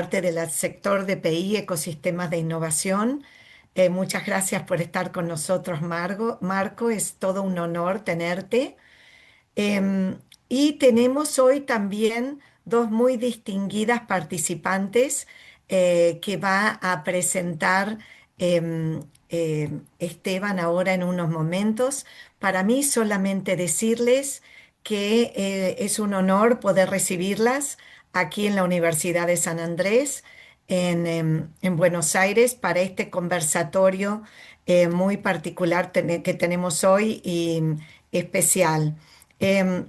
parte del sector de PI, ecosistemas de innovación. Muchas gracias por estar con nosotros, Marco. Es todo un honor tenerte. Em, y tenemos hoy también dos muy distinguidas participantes que va a presentar Esteban ahora en unos momentos. Para mí solamente decirles que es un honor poder recibirlas aquí en la Universidad de San Andrés, en Buenos Aires, para este conversatorio muy particular que tenemos hoy y especial. Em,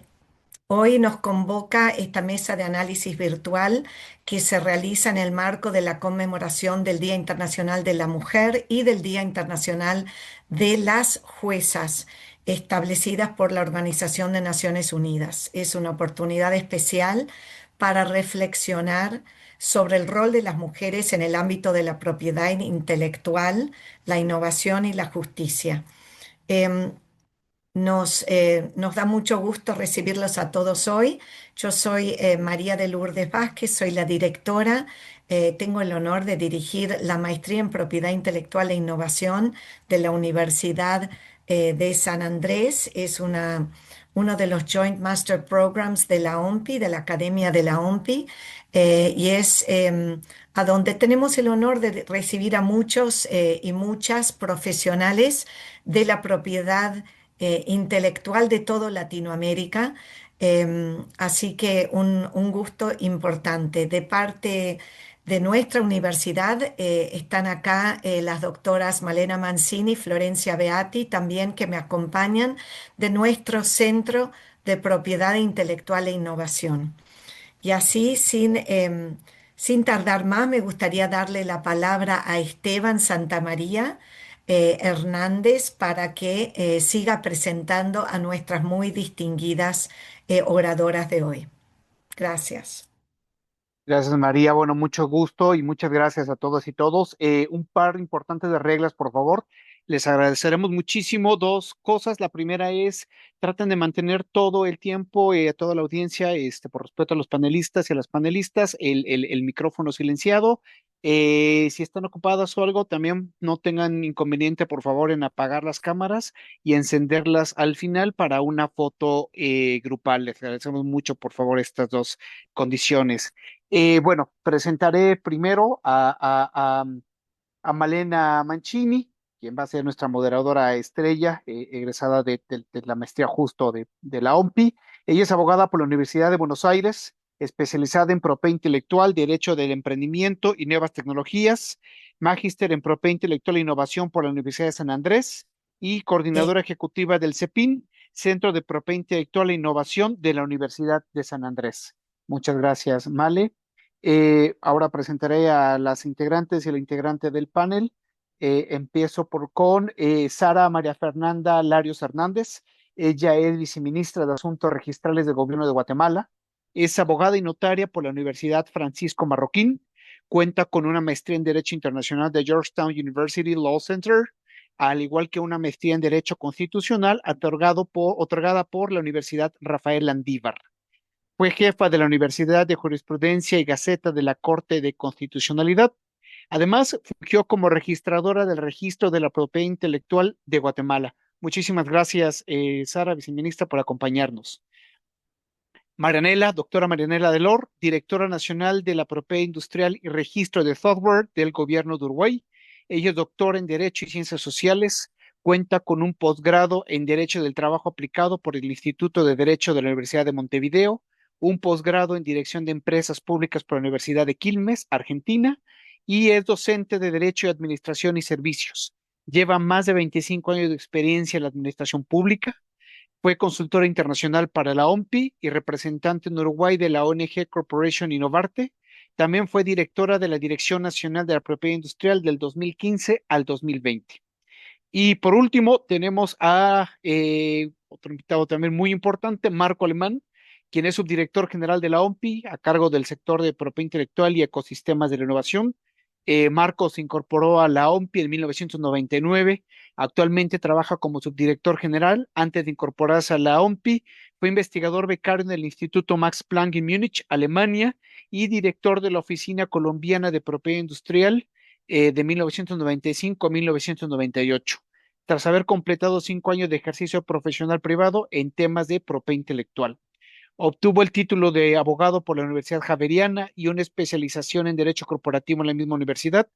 Hoy nos convoca esta mesa de análisis virtual que se realiza en el marco de la conmemoración del Día Internacional de la Mujer y del Día Internacional de las Juezas, establecidas por la Organización de Naciones Unidas. Es una oportunidad especial para reflexionar sobre el rol de las mujeres en el ámbito de la propiedad intelectual, la innovación y la justicia. Em, nos da mucho gusto recibirlos a todos hoy. Yo soy María de Lourdes Vázquez, soy la directora. Tengo el honor de dirigir la maestría en propiedad intelectual e innovación de la Universidad de San Andrés. Es uno de los Joint Master Programs de la OMPI, de la Academia de la OMPI, y es a donde tenemos el honor de recibir a muchos y muchas profesionales de la propiedad intelectual de todo Latinoamérica. Así que un gusto importante. De parte de nuestra universidad están acá las doctoras Malena Mancini y Florencia Beati, también que me acompañan de nuestro Centro de Propiedad Intelectual e Innovación. Y así, sin tardar más, me gustaría darle la palabra a Esteban Santamaría Hernández para que siga presentando a nuestras muy distinguidas oradoras de hoy. Gracias. Gracias, María. Bueno, mucho gusto y muchas gracias a todas y todos. Un par importantes de reglas, por favor. Les agradeceremos muchísimo dos cosas. La primera es, traten de mantener todo el tiempo, a toda la audiencia, por respeto a los panelistas y a las panelistas, el micrófono silenciado. Si están ocupadas o algo, también no tengan inconveniente, por favor, en apagar las cámaras y encenderlas al final para una foto grupal. Les agradecemos mucho, por favor, estas dos condiciones. Bueno, presentaré primero a Malena Mancini, quien va a ser nuestra moderadora estrella, egresada de la maestría justo de la OMPI. Ella es abogada por la Universidad de Buenos Aires, especializada en propiedad intelectual, derecho del emprendimiento y nuevas tecnologías, magíster en propiedad intelectual e innovación por la Universidad de San Andrés y Eh, coordinadora ejecutiva del CEPIN, Centro de Propiedad Intelectual e Innovación de la Universidad de San Andrés. Muchas gracias, Male. Ahora presentaré a las integrantes y el integrante del panel. Empiezo con Sara María Fernanda Larios Hernández. Ella es viceministra de Asuntos Registrales del Gobierno de Guatemala. Es abogada y notaria por la Universidad Francisco Marroquín. Cuenta con una maestría en Derecho Internacional de Georgetown University Law Center, al igual que una maestría en Derecho Constitucional otorgada por la Universidad Rafael Landívar. Fue jefa de la Universidad de Jurisprudencia y Gaceta de la Corte de Constitucionalidad. Además, fungió como registradora del Registro de la Propiedad Intelectual de Guatemala. Muchísimas gracias, Sara, viceministra, por acompañarnos. Marianela, doctora Marianela Delor, directora nacional de la Propiedad Industrial y Registro de Software del Gobierno de Uruguay. Ella es doctora en Derecho y Ciencias Sociales. Cuenta con un posgrado en Derecho del Trabajo aplicado por el Instituto de Derecho de la Universidad de Montevideo, un posgrado en Dirección de Empresas Públicas por la Universidad de Quilmes, Argentina, y es docente de Derecho y Administración y Servicios. Lleva más de 25 años de experiencia en la administración pública. Fue consultora internacional para la OMPI y representante en Uruguay de la ONG Corporation Innovarte. También fue directora de la Dirección Nacional de la Propiedad Industrial del 2015 al 2020. Y por último, tenemos a otro invitado también muy importante, Marco Alemán, quien es subdirector general de la OMPI, a cargo del sector de propiedad intelectual y ecosistemas de la innovación. Marco se incorporó a la OMPI en 1999. Actualmente trabaja como subdirector general. Antes de incorporarse a la OMPI, fue investigador becario en el Instituto Max Planck en Múnich, Alemania, y director de la Oficina Colombiana de Propiedad Industrial de 1995 a 1998, tras haber completado 5 años de ejercicio profesional privado en temas de propiedad intelectual. Obtuvo el título de abogado por la Universidad Javeriana y una especialización en Derecho Corporativo en la misma universidad.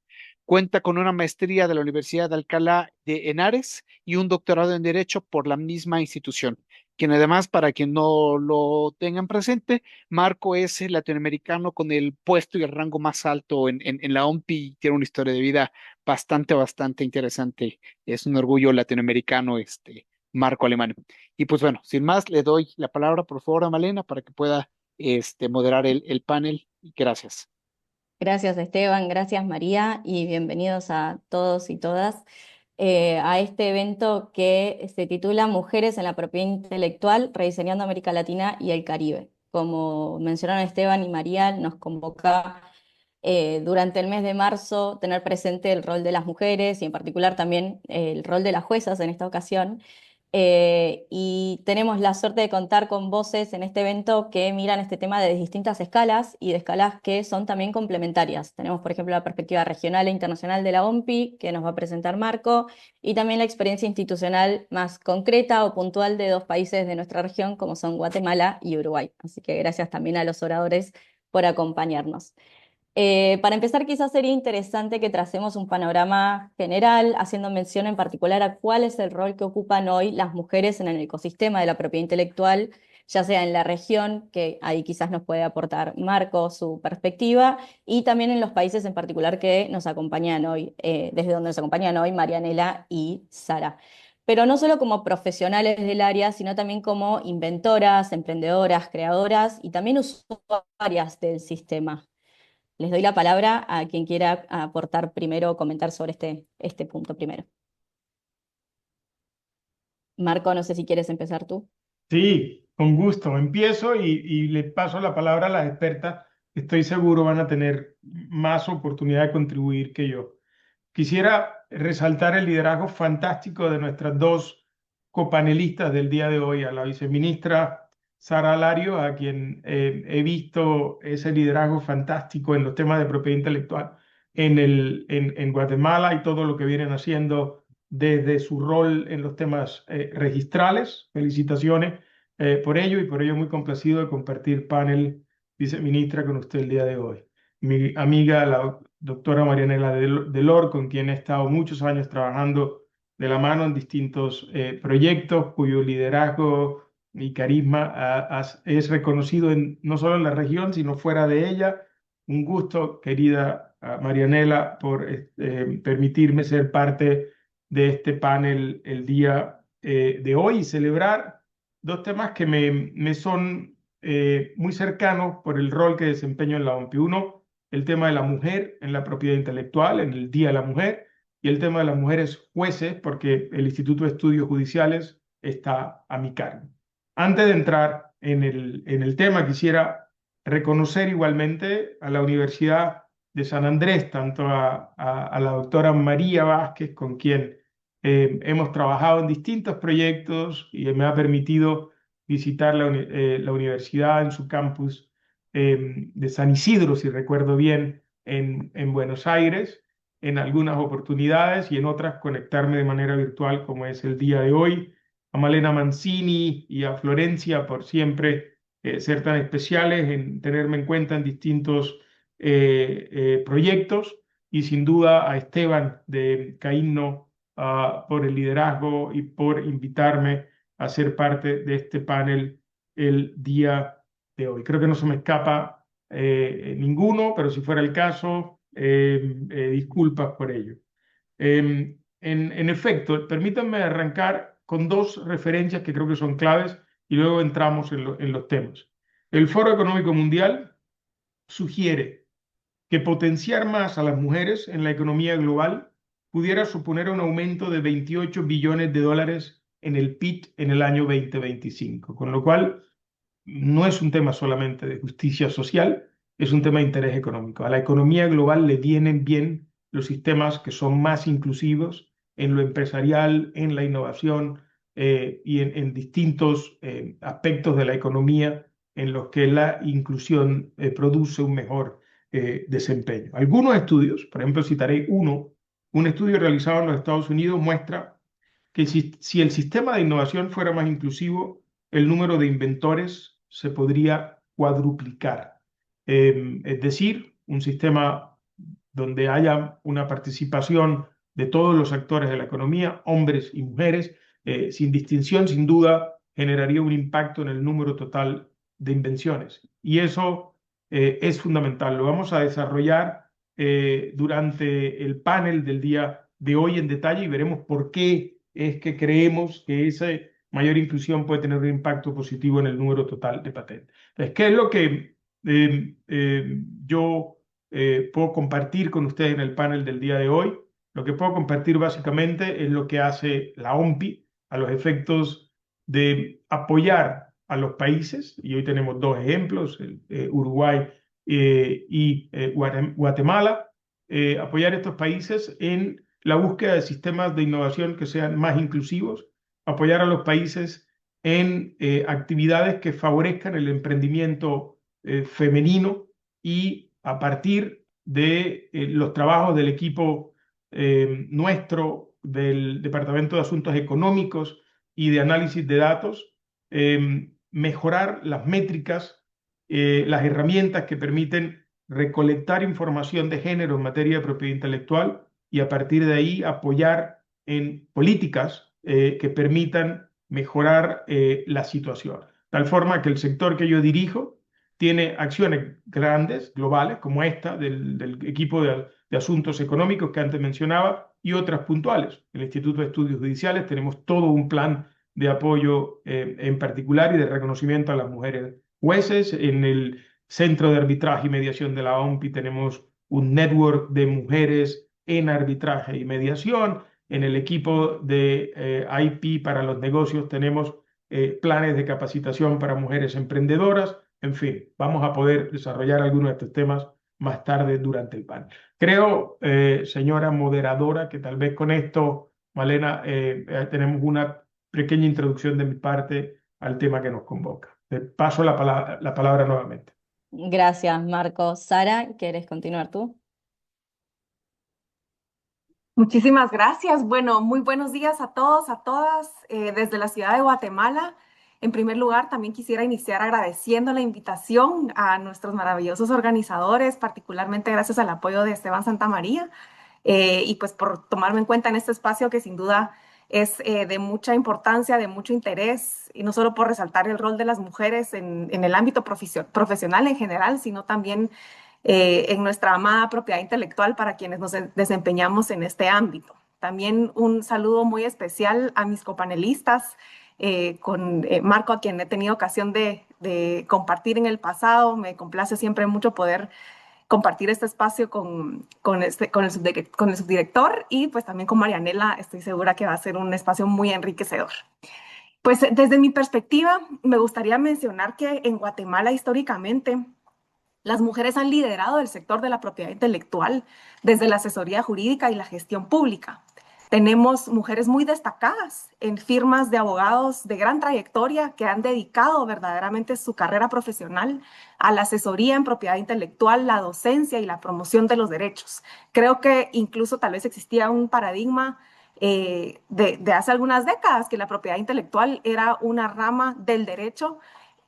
Cuenta con una maestría de la Universidad de Alcalá de Henares y un doctorado en Derecho por la misma institución. Quien además, para quien no lo tengan presente, Marco es el latinoamericano con el puesto y el rango más alto en la OMPI y tiene una historia de vida bastante interesante. Es un orgullo latinoamericano, Marco Alemán. Y pues bueno, sin más, le doy la palabra por favor a Malena para que pueda moderar el panel. Y gracias. Gracias Esteban, gracias María y bienvenidos a todos y todas a este evento que se titula Mujeres en la propiedad intelectual, rediseñando América Latina y el Caribe. Como mencionaron Esteban y María, nos convoca durante el mes de marzo tener presente el rol de las mujeres y en particular también el rol de las juezas en esta ocasión. Y tenemos la suerte de contar con voces en este evento que miran este tema de distintas escalas y de escalas que son también complementarias. Tenemos, por ejemplo, la perspectiva regional e internacional de la OMPI, que nos va a presentar Marco, y también la experiencia institucional más concreta o puntual de dos países de nuestra región, como son Guatemala y Uruguay. Así que gracias también a los oradores por acompañarnos. Para empezar, quizás sería interesante que tracemos un panorama general, haciendo mención en particular a cuál es el rol que ocupan hoy las mujeres en el ecosistema de la propiedad intelectual, ya sea en la región, que ahí quizás nos puede aportar Marco su perspectiva, y también en los países en particular que nos acompañan hoy, desde donde nos acompañan hoy Marianela y Sara. Pero no solo como profesionales del área, sino también como inventoras, emprendedoras, creadoras y también usuarias del sistema. Les doy la palabra a quien quiera aportar primero o comentar sobre este punto primero. Marco, no sé si quieres empezar tú. Sí, con gusto. Empiezo y le paso la palabra a las expertas. Estoy seguro van a tener más oportunidad de contribuir que yo. Quisiera resaltar el liderazgo fantástico de nuestras dos copanelistas del día de hoy, a la viceministra Sara Alario, a quien he visto ese liderazgo fantástico en los temas de propiedad intelectual en Guatemala y todo lo que vienen haciendo desde su rol en los temas registrales. Felicitaciones por ello y por ello muy complacido de compartir panel, viceministra, con usted el día de hoy. Mi amiga, la doctora Marianela Delor, con quien he estado muchos años trabajando de la mano en distintos proyectos, cuyo liderazgo y carisma es reconocido no solo en la región, sino fuera de ella. Un gusto, querida Marianela, por permitirme ser parte de este panel el día de hoy y celebrar dos temas que me son muy cercanos por el rol que desempeño en la OMPI. Uno, el tema de la mujer en la propiedad intelectual, en el Día de la Mujer, y el tema de las mujeres jueces, porque el Instituto de Estudios Judiciales está a mi cargo. Antes de entrar en el tema, quisiera reconocer igualmente a la Universidad de San Andrés, tanto a la doctora María Vázquez, con quien hemos trabajado en distintos proyectos y me ha permitido visitar la universidad en su campus de San Isidro, si recuerdo bien, en Buenos Aires, en algunas oportunidades y en otras conectarme de manera virtual como es el día de hoy. A Malena Mancini y a Florencia por siempre ser tan especiales en tenerme en cuenta en distintos proyectos y sin duda a Esteban de Caínno por el liderazgo y por invitarme a ser parte de este panel el día de hoy. Creo que no se me escapa ninguno, pero si fuera el caso, disculpas por ello. En efecto, permítanme arrancar con dos referencias que creo que son claves y luego entramos en los temas. El Foro Económico Mundial sugiere que potenciar más a las mujeres en la economía global pudiera suponer un aumento de 28 billones de dólares en el PIB en el año 2025, con lo cual no es un tema solamente de justicia social, es un tema de interés económico. A la economía global le vienen bien los sistemas que son más inclusivos en lo empresarial, en la innovación y en distintos aspectos de la economía en los que la inclusión produce un mejor desempeño. Algunos estudios, por ejemplo, citaré uno, un estudio realizado en los Estados Unidos muestra que si el sistema de innovación fuera más inclusivo, el número de inventores se podría cuadruplicar. Es decir, un sistema donde haya una participación de todos los actores de la economía, hombres y mujeres, sin distinción, sin duda, generaría un impacto en el número total de invenciones. Y eso es fundamental. Lo vamos a desarrollar durante el panel del día de hoy en detalle y veremos por qué es que creemos que esa mayor inclusión puede tener un impacto positivo en el número total de patentes. Entonces, ¿qué es lo que yo puedo compartir con ustedes en el panel del día de hoy? Lo que puedo compartir básicamente es lo que hace la OMPI a los efectos de apoyar a los países, y hoy tenemos dos ejemplos, Uruguay y Guatemala, apoyar a estos países en la búsqueda de sistemas de innovación que sean más inclusivos, apoyar a los países en actividades que favorezcan el emprendimiento femenino y a partir de los trabajos del equipo nuestro del Departamento de Asuntos Económicos y de Análisis de Datos, mejorar las métricas, las herramientas que permiten recolectar información de género en materia de propiedad intelectual y a partir de ahí apoyar en políticas que permitan mejorar la situación. De tal forma que el sector que yo dirijo tiene acciones grandes, globales, como esta del equipo de asuntos económicos que antes mencionaba, y otras puntuales. En el Instituto de Estudios Judiciales tenemos todo un plan de apoyo en particular y de reconocimiento a las mujeres jueces. En el Centro de Arbitraje y Mediación de la OMPI tenemos un network de mujeres en arbitraje y mediación. En el equipo de IP para los negocios tenemos planes de capacitación para mujeres emprendedoras. En fin, vamos a poder desarrollar algunos de estos temas más tarde durante el panel. Creo, señora moderadora, que tal vez con esto, Malena, tenemos una pequeña introducción de mi parte al tema que nos convoca. Te paso la palabra nuevamente. Gracias, Marco. Sara, ¿quieres continuar tú? Muchísimas gracias. Bueno, muy buenos días a todos, a todas, desde la ciudad de Guatemala. En primer lugar, también quisiera iniciar agradeciendo la invitación a nuestros maravillosos organizadores, particularmente gracias al apoyo de Esteban Santamaría, y pues por tomarme en cuenta en este espacio que sin duda es de mucha importancia, de mucho interés, y no solo por resaltar el rol de las mujeres en el ámbito profesional en general, sino también en nuestra amada propiedad intelectual para quienes nos desempeñamos en este ámbito. También un saludo muy especial a mis copanelistas, con Marco, a quien he tenido ocasión de compartir en el pasado. Me complace siempre mucho poder compartir este espacio con el subdirector y pues también con Marianela. Estoy segura que va a ser un espacio muy enriquecedor. Pues desde mi perspectiva, me gustaría mencionar que en Guatemala históricamente las mujeres han liderado el sector de la propiedad intelectual desde la asesoría jurídica y la gestión pública. Tenemos mujeres muy destacadas en firmas de abogados de gran trayectoria que han dedicado verdaderamente su carrera profesional a la asesoría en propiedad intelectual, la docencia y la promoción de los derechos. Creo que incluso tal vez existía un paradigma de hace algunas décadas que la propiedad intelectual era una rama del derecho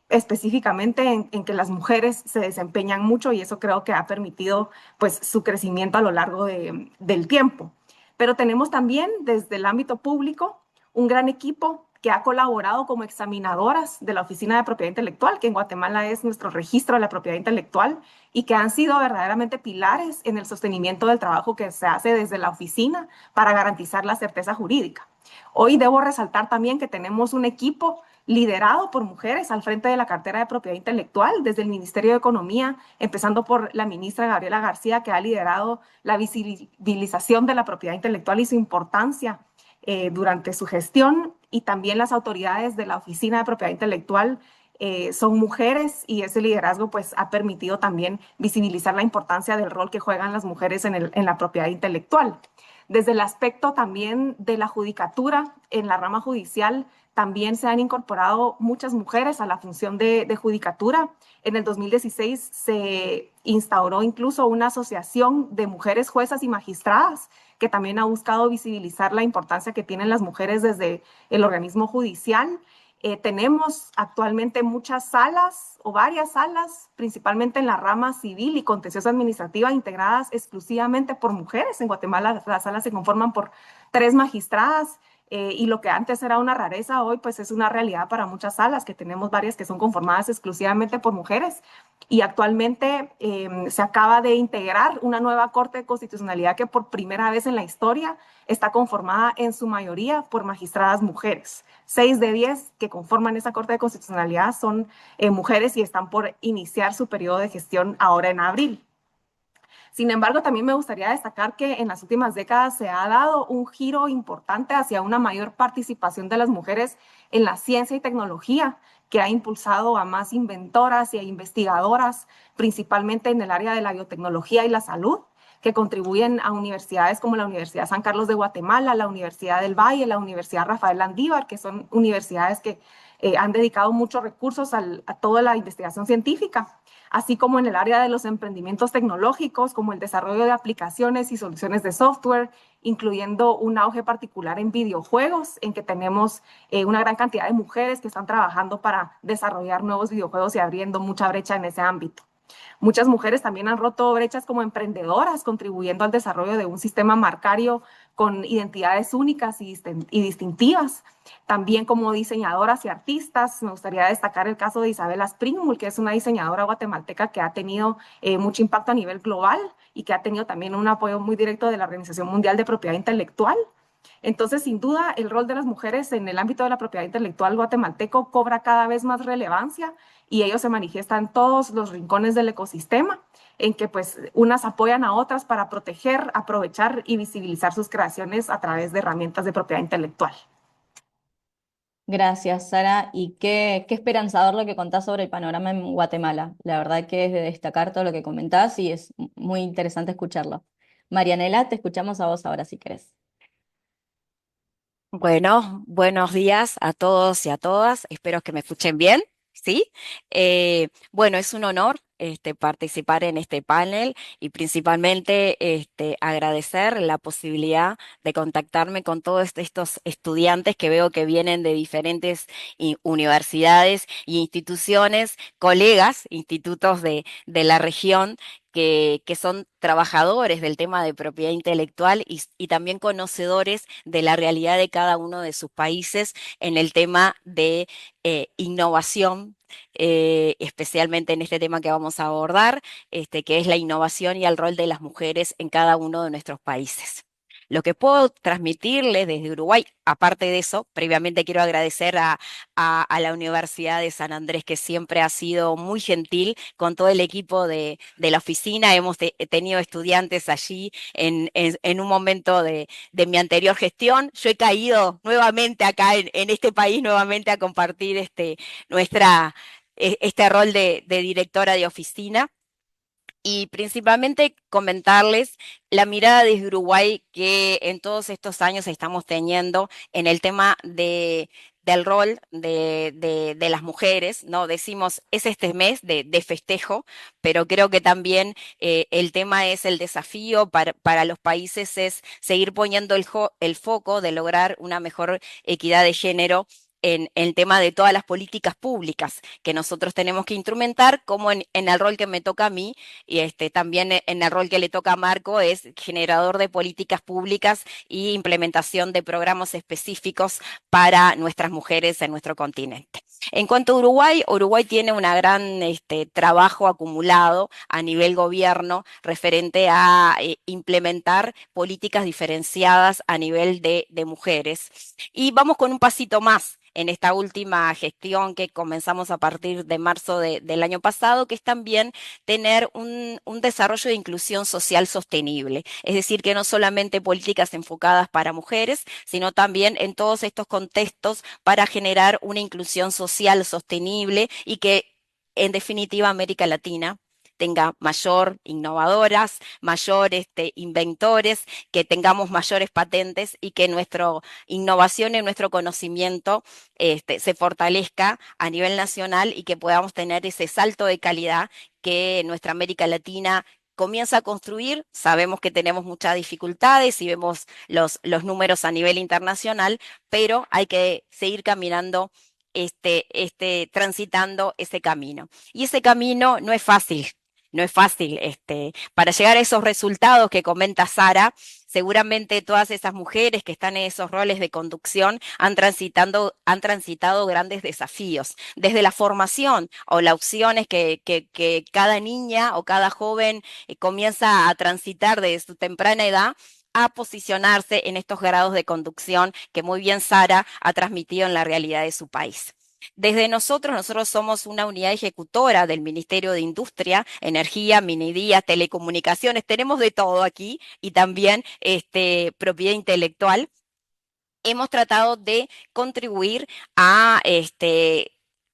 específicamente en que las mujeres se desempeñan mucho y eso creo que ha permitido pues su crecimiento a lo largo del tiempo. Pero tenemos también desde el ámbito público un gran equipo que ha colaborado como examinadoras de la Oficina de Propiedad Intelectual, que en Guatemala es nuestro registro de la propiedad intelectual, y que han sido verdaderamente pilares en el sostenimiento del trabajo que se hace desde la oficina para garantizar la certeza jurídica. Hoy debo resaltar también que tenemos un equipo liderado por mujeres al frente de la cartera de propiedad intelectual desde el Ministerio de Economía, empezando por la ministra Gabriela García, que ha liderado la visibilización de la propiedad intelectual y su importancia durante su gestión, y también las autoridades de la Oficina de Propiedad Intelectual son mujeres y ese liderazgo pues ha permitido también visibilizar la importancia del rol que juegan las mujeres en la propiedad intelectual. Desde el aspecto también de la judicatura, en la rama judicial también se han incorporado muchas mujeres a la función de judicatura. En el 2016 se instauró incluso una asociación de mujeres juezas y magistradas que también ha buscado visibilizar la importancia que tienen las mujeres desde el organismo judicial. Tenemos actualmente muchas salas o varias salas, principalmente en la rama civil y contencioso administrativa, integradas exclusivamente por mujeres. En Guatemala las salas se conforman por 3 magistradas y lo que antes era una rareza hoy pues es una realidad para muchas salas, que tenemos varias que son conformadas exclusivamente por mujeres. Y actualmente se acaba de integrar una nueva Corte de Constitucionalidad que por primera vez en la historia está conformada en su mayoría por magistradas mujeres. 6 de 10 que conforman esa Corte de Constitucionalidad son mujeres y están por iniciar su periodo de gestión ahora en abril. Sin embargo, también me gustaría destacar que en las últimas décadas se ha dado un giro importante hacia una mayor participación de las mujeres en la ciencia y tecnología, que ha impulsado a más inventoras y a investigadoras, principalmente en el área de la biotecnología y la salud, que contribuyen a universidades como la Universidad San Carlos de Guatemala, la Universidad del Valle, la Universidad Rafael Landívar, que son universidades que han dedicado muchos recursos a toda la investigación científica, así como en el área de los emprendimientos tecnológicos, como el desarrollo de aplicaciones y soluciones de software, incluyendo un auge particular en videojuegos, en que tenemos una gran cantidad de mujeres que están trabajando para desarrollar nuevos videojuegos y abriendo mucha brecha en ese ámbito. Muchas mujeres también han roto brechas como emprendedoras, contribuyendo al desarrollo de un sistema marcario con identidades únicas y distintivas. También como diseñadoras y artistas, me gustaría destacar el caso de Isabela Springmull, que es una diseñadora guatemalteca que ha tenido mucho impacto a nivel global y que ha tenido también un apoyo muy directo de la Organización Mundial de Propiedad Intelectual. Entonces, sin duda, el rol de las mujeres en el ámbito de la propiedad intelectual guatemalteco cobra cada vez más relevancia y ello se manifiesta en todos los rincones del ecosistema, en que pues unas apoyan a otras para proteger, aprovechar y visibilizar sus creaciones a través de herramientas de propiedad intelectual. Gracias, Sara. Y qué esperanzador lo que contás sobre el panorama en Guatemala. La verdad que es de destacar todo lo que comentás y es muy interesante escucharlo. Marianela, te escuchamos a vos ahora si querés. Bueno, buenos días a todos y a todas. Espero que me escuchen bien, ¿sí? Bueno, es un honor participar en este panel y principalmente agradecer la posibilidad de contactarme con todos estos estudiantes que veo que vienen de diferentes universidades y instituciones, colegas, institutos de la región que son trabajadores del tema de propiedad intelectual y también conocedores de la realidad de cada uno de sus países en el tema de innovación, especialmente en este tema que vamos a abordar, que es la innovación y el rol de las mujeres en cada uno de nuestros países. Lo que puedo transmitirles desde Uruguay, aparte de eso, previamente quiero agradecer a la Universidad de San Andrés, que siempre ha sido muy gentil con todo el equipo de la oficina. Hemos tenido estudiantes allí en un momento de mi anterior gestión. Yo he caído nuevamente acá en este país, nuevamente a compartir este rol de directora de oficina. Y principalmente comentarles la mirada desde Uruguay que en todos estos años estamos teniendo en el tema del rol de las mujeres, ¿no? Decimos, es este mes de festejo, pero creo que también el tema es el desafío para los países es seguir poniendo el foco de lograr una mejor equidad de género en el tema de todas las políticas públicas que nosotros tenemos que instrumentar, como en el rol que me toca a mí, y también en el rol que le toca a Marco, es generador de políticas públicas y implementación de programas específicos para nuestras mujeres en nuestro continente. En cuanto a Uruguay, Uruguay tiene un gran trabajo acumulado a nivel gobierno referente a implementar políticas diferenciadas a nivel de mujeres. Y vamos con un pasito más en esta última gestión que comenzamos a partir de marzo del año pasado, que es también tener un desarrollo de inclusión social sostenible. Es decir, que no solamente políticas enfocadas para mujeres, sino también en todos estos contextos para generar una inclusión social social sostenible y que en definitiva América Latina tenga mayor innovadoras, mayor inventores, que tengamos mayores patentes y que nuestra innovación y nuestro conocimiento se fortalezca a nivel nacional y que podamos tener ese salto de calidad que nuestra América Latina comienza a construir. Sabemos que tenemos muchas dificultades y vemos los números a nivel internacional, pero hay que seguir caminando, transitando ese camino. Y ese camino no es fácil. No es fácil, para llegar a esos resultados que comenta Sara, seguramente todas esas mujeres que están en esos roles de conducción han transitado grandes desafíos, desde la formación o las opciones que cada niña o cada joven comienza a transitar desde su temprana edad, a posicionarse en estos grados de conducción que muy bien Sara ha transmitido en la realidad de su país. Desde nosotros somos una unidad ejecutora del Ministerio de Industria, Energía, Minería, Telecomunicaciones, tenemos de todo aquí y también propiedad intelectual. Hemos tratado de contribuir a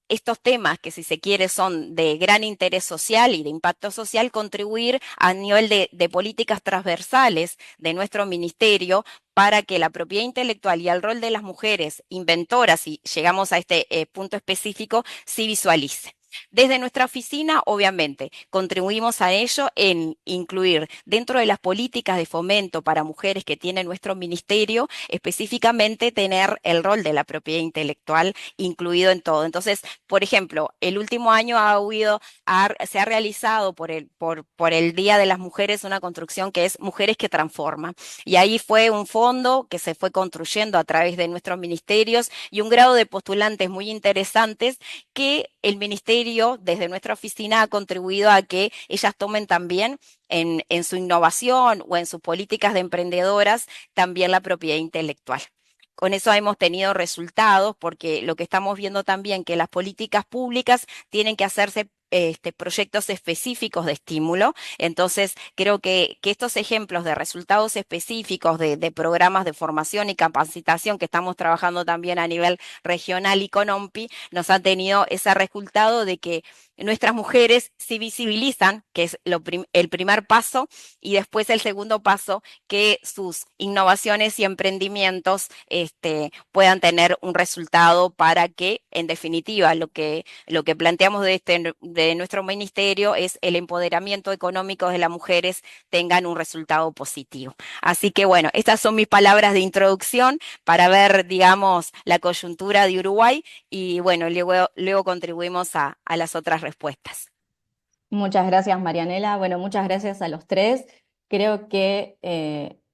estos temas que, si se quiere, son de gran interés social y de impacto social, contribuir a nivel de políticas transversales de nuestro ministerio para que la propiedad intelectual y el rol de las mujeres inventoras, y llegamos a este punto específico, se visualice. Desde nuestra oficina, obviamente, contribuimos a ello en incluir dentro de las políticas de fomento para mujeres que tiene nuestro ministerio, específicamente tener el rol de la propiedad intelectual incluido en todo. Entonces, por ejemplo, el último año se ha realizado por el Día de las Mujeres una construcción que es Mujeres que Transforman. Y ahí fue un fondo que se fue construyendo a través de nuestros ministerios y un grado de postulantes muy interesantes que el ministerio desde nuestra oficina ha contribuido a que ellas tomen también en su innovación o en sus políticas de emprendedoras también la propiedad intelectual. Con eso hemos tenido resultados porque lo que estamos viendo también que las políticas públicas tienen que hacerse proyectos específicos de estímulo. Entonces, creo que estos ejemplos de resultados específicos de programas de formación y capacitación que estamos trabajando también a nivel regional y con OMPI, nos han tenido ese resultado de que nuestras mujeres se visibilizan, que es el primer paso, y después el segundo paso, que sus innovaciones y emprendimientos puedan tener un resultado para que, en definitiva, lo que planteamos de nuestro ministerio es el empoderamiento económico de las mujeres tengan un resultado positivo. Así que bueno, estas son mis palabras de introducción para ver, digamos, la coyuntura de Uruguay y bueno, luego contribuimos a las otras respuestas. Muchas gracias, Marianela. Bueno, muchas gracias a los tres. Creo que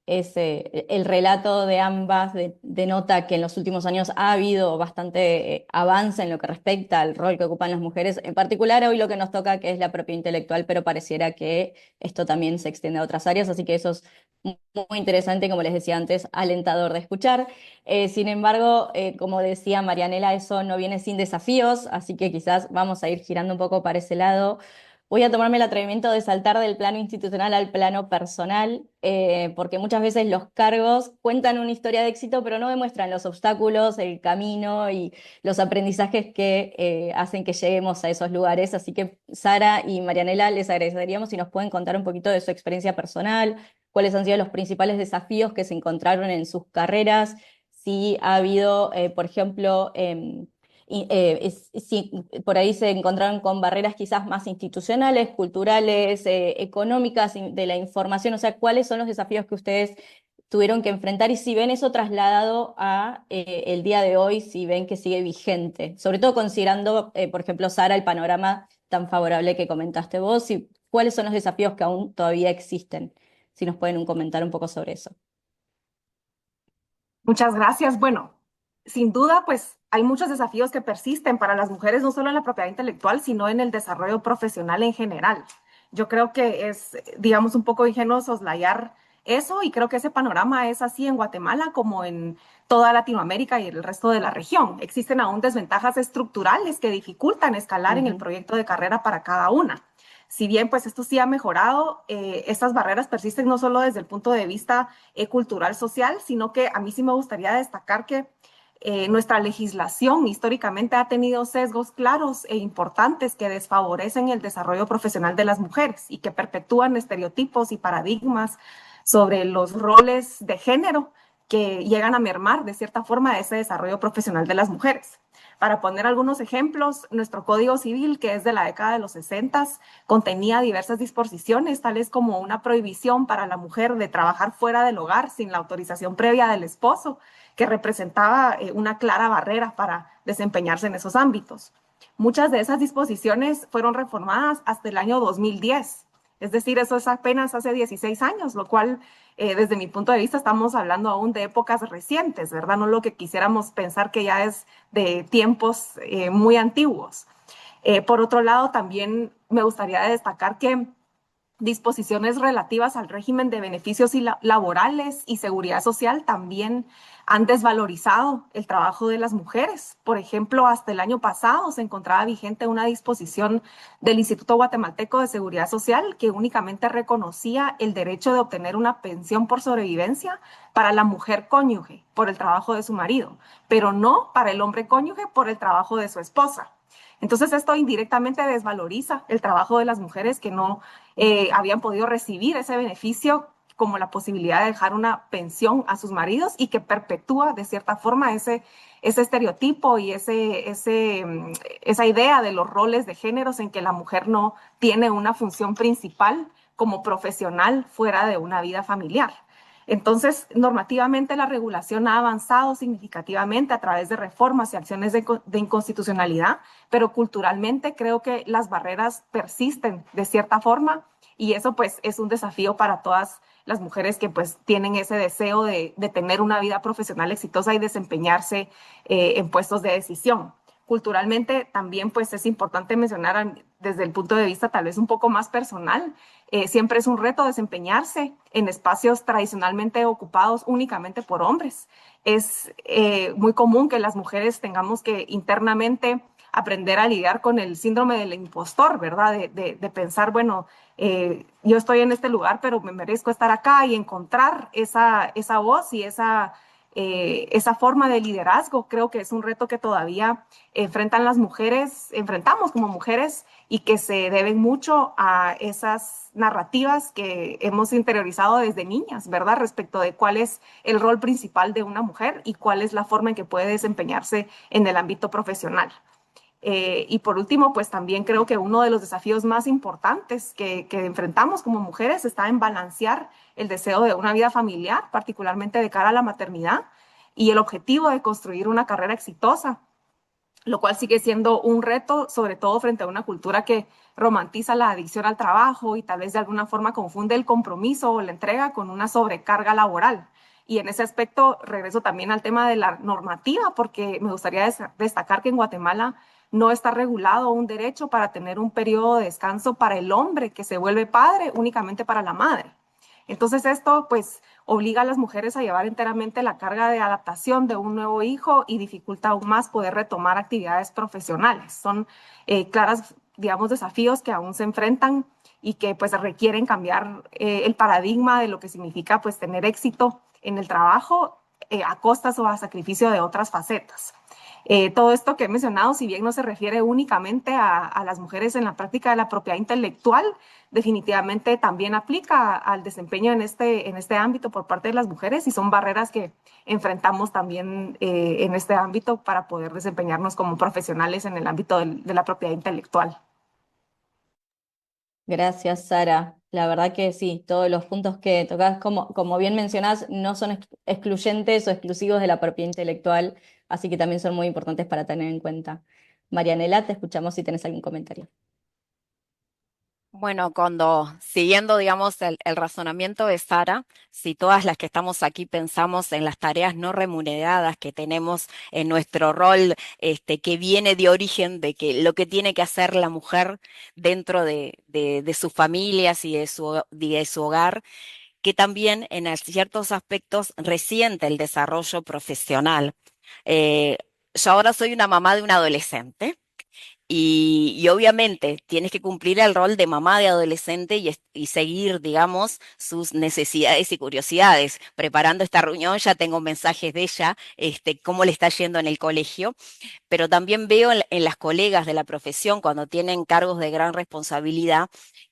el relato de ambas denota que en los últimos años ha habido bastante avance en lo que respecta al rol que ocupan las mujeres, en particular hoy lo que nos toca, que es la propiedad intelectual, pero pareciera que esto también se extiende a otras áreas, así que eso es muy interesante, como les decía antes, alentador de escuchar. Sin embargo, como decía Marianela, eso no viene sin desafíos, así que quizás vamos a ir girando un poco para ese lado. Voy a tomarme el atrevimiento de saltar del plano institucional al plano personal, porque muchas veces los cargos cuentan una historia de éxito, pero no demuestran los obstáculos, el camino y los aprendizajes que hacen que lleguemos a esos lugares. Así que Sara y Marianela, les agradeceríamos si nos pueden contar un poquito de su experiencia personal, cuáles han sido los principales desafíos que se encontraron en sus carreras, si ha habido, por ejemplo, si por ahí se encontraron con barreras quizás más institucionales, culturales, económicas, de la información, o sea, cuáles son los desafíos que ustedes tuvieron que enfrentar y si ven eso trasladado a el día de hoy, si ven que sigue vigente, sobre todo considerando, por ejemplo, Sara, el panorama tan favorable que comentaste vos, y cuáles son los desafíos que aún todavía existen, si nos pueden comentar un poco sobre eso. Muchas gracias. Bueno, sin duda, pues hay muchos desafíos que persisten para las mujeres, no solo en la propiedad intelectual, sino en el desarrollo profesional en general. Yo creo que es, digamos, un poco ingenuo soslayar eso y creo que ese panorama es así en Guatemala como en toda Latinoamérica y el resto de la región. Existen aún desventajas estructurales que dificultan escalar en el proyecto de carrera para cada una. Si bien pues esto sí ha mejorado, estas barreras persisten no solo desde el punto de vista cultural, social, sino que a mí sí me gustaría destacar que Nuestra legislación históricamente ha tenido sesgos claros e importantes que desfavorecen el desarrollo profesional de las mujeres y que perpetúan estereotipos y paradigmas sobre los roles de género que llegan a mermar de cierta forma ese desarrollo profesional de las mujeres. Para poner algunos ejemplos, nuestro Código Civil, que es de la década de los 60, contenía diversas disposiciones, tales como una prohibición para la mujer de trabajar fuera del hogar sin la autorización previa del esposo, que representaba una clara barrera para desempeñarse en esos ámbitos. Muchas de esas disposiciones fueron reformadas hasta el año 2010. Es decir, eso es apenas hace 16 años, lo cual, desde mi punto de vista, estamos hablando aún de épocas recientes, ¿verdad? No lo que quisiéramos pensar que ya es de tiempos muy antiguos. Por otro lado, también me gustaría destacar que disposiciones relativas al régimen de beneficios laborales y seguridad social también han desvalorizado el trabajo de las mujeres. Por ejemplo, hasta el año pasado se encontraba vigente una disposición del Instituto Guatemalteco de Seguridad Social que únicamente reconocía el derecho de obtener una pensión por sobrevivencia para la mujer cónyuge por el trabajo de su marido, pero no para el hombre cónyuge por el trabajo de su esposa. Entonces esto indirectamente desvaloriza el trabajo de las mujeres que no habían podido recibir ese beneficio como la posibilidad de dejar una pensión a sus maridos y que perpetúa de cierta forma ese estereotipo y esa idea de los roles de géneros en que la mujer no tiene una función principal como profesional fuera de una vida familiar. Entonces, normativamente la regulación ha avanzado significativamente a través de reformas y acciones de inconstitucionalidad, pero culturalmente creo que las barreras persisten de cierta forma y eso pues es un desafío para todas las mujeres que pues tienen ese deseo de tener una vida profesional exitosa y desempeñarse en puestos de decisión. Culturalmente también pues es importante mencionar desde el punto de vista tal vez un poco más personal, siempre es un reto desempeñarse en espacios tradicionalmente ocupados únicamente por hombres. Es muy común que las mujeres tengamos que internamente aprender a lidiar con el síndrome del impostor, ¿verdad? De pensar, bueno, yo estoy en este lugar, pero me merezco estar acá y encontrar esa voz y esa forma de liderazgo. Creo que es un reto que todavía enfrentamos como mujeres y que se deben mucho a esas narrativas que hemos interiorizado desde niñas, ¿verdad? Respecto de cuál es el rol principal de una mujer y cuál es la forma en que puede desempeñarse en el ámbito profesional. Y por último, pues también creo que uno de los desafíos más importantes que enfrentamos como mujeres está en balancear el deseo de una vida familiar, particularmente de cara a la maternidad, y el objetivo de construir una carrera exitosa, lo cual sigue siendo un reto, sobre todo frente a una cultura que romantiza la adicción al trabajo y tal vez de alguna forma confunde el compromiso o la entrega con una sobrecarga laboral. Y en ese aspecto regreso también al tema de la normativa, porque me gustaría destacar que en Guatemala no está regulado un derecho para tener un periodo de descanso para el hombre que se vuelve padre, únicamente para la madre. Entonces esto pues obliga a las mujeres a llevar enteramente la carga de adaptación de un nuevo hijo y dificulta aún más poder retomar actividades profesionales. Son claras, digamos, desafíos que aún se enfrentan y que pues requieren cambiar el paradigma de lo que significa pues tener éxito en el trabajo a costas o a sacrificio de otras facetas. Todo esto que he mencionado, si bien no se refiere únicamente a las mujeres en la práctica de la propiedad intelectual, definitivamente también aplica al desempeño en este ámbito por parte de las mujeres y son barreras que enfrentamos también en este ámbito para poder desempeñarnos como profesionales en el ámbito de la propiedad intelectual. Gracias, Sara. La verdad que sí, todos los puntos que tocás, como bien mencionás, no son excluyentes o exclusivos de la propiedad intelectual, así que también son muy importantes para tener en cuenta. Marianela, te escuchamos si tenés algún comentario. Bueno, siguiendo, digamos, el razonamiento de Sara, si todas las que estamos aquí pensamos en las tareas no remuneradas que tenemos en nuestro rol, que viene de origen de que lo que tiene que hacer la mujer dentro de sus familias y de su hogar, que también en ciertos aspectos resiente el desarrollo profesional. Yo ahora soy una mamá de un adolescente. Y obviamente tienes que cumplir el rol de mamá de adolescente y seguir, digamos, sus necesidades y curiosidades. Preparando esta reunión ya tengo mensajes de ella, cómo le está yendo en el colegio, pero también veo en las colegas de la profesión cuando tienen cargos de gran responsabilidad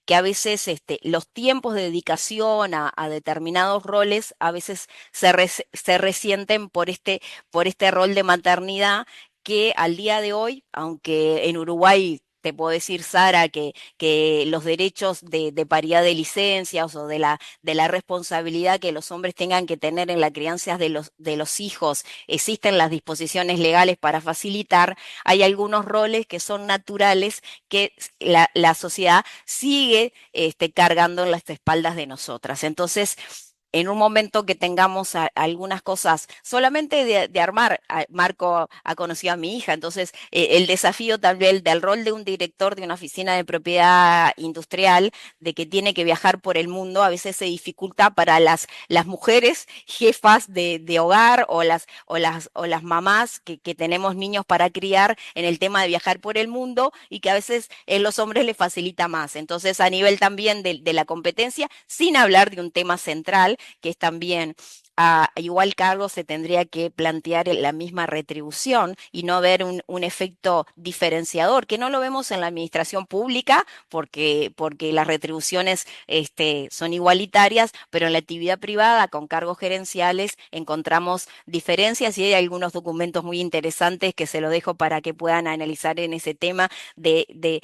que a veces los tiempos de dedicación a determinados roles a veces se resienten por este rol de maternidad que al día de hoy, aunque en Uruguay te puedo decir, Sara, que los derechos de paridad de licencias o de la responsabilidad que los hombres tengan que tener en la crianza de los hijos, existen las disposiciones legales para facilitar, hay algunos roles que son naturales que la sociedad sigue cargando en las espaldas de nosotras. Entonces, en un momento que tengamos algunas cosas solamente de armar, Marco ha conocido a mi hija, entonces el desafío también del rol de un director de una oficina de propiedad industrial, de que tiene que viajar por el mundo, a veces se dificulta para las mujeres jefas de hogar o las mamás que tenemos niños para criar en el tema de viajar por el mundo y que a veces los hombres les facilita más. Entonces, a nivel también de la competencia, sin hablar de un tema central, que es también a igual cargo se tendría que plantear la misma retribución y no ver un efecto diferenciador, que no lo vemos en la administración pública porque las retribuciones son igualitarias, pero en la actividad privada con cargos gerenciales encontramos diferencias y hay algunos documentos muy interesantes que se lo dejo para que puedan analizar en ese tema del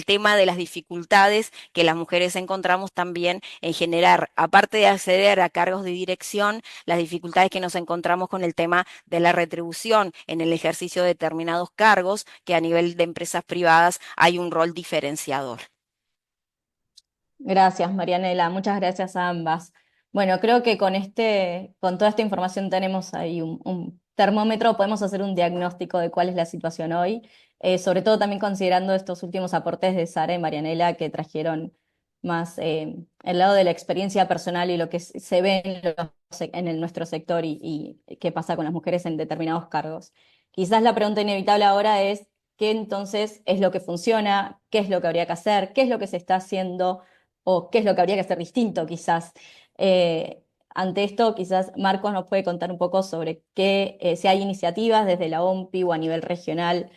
tema de las dificultades que las mujeres encontramos también en generar, aparte de acceder a cargos de dirección, las dificultades que nos encontramos con el tema de la retribución en el ejercicio de determinados cargos, que a nivel de empresas privadas hay un rol diferenciador. Gracias, Marianela. Muchas gracias a ambas. Bueno, creo que con toda esta información tenemos ahí un termómetro, podemos hacer un diagnóstico de cuál es la situación hoy, sobre todo también considerando estos últimos aportes de Sara y Marianela que trajeron más el lado de la experiencia personal y lo que se ve en nuestro sector y qué pasa con las mujeres en determinados cargos. Quizás la pregunta inevitable ahora es, ¿qué entonces es lo que funciona? ¿Qué es lo que habría que hacer? ¿Qué es lo que se está haciendo? ¿O qué es lo que habría que hacer distinto quizás? Ante esto, quizás Marcos nos puede contar un poco sobre si hay iniciativas desde la OMPI o a nivel regional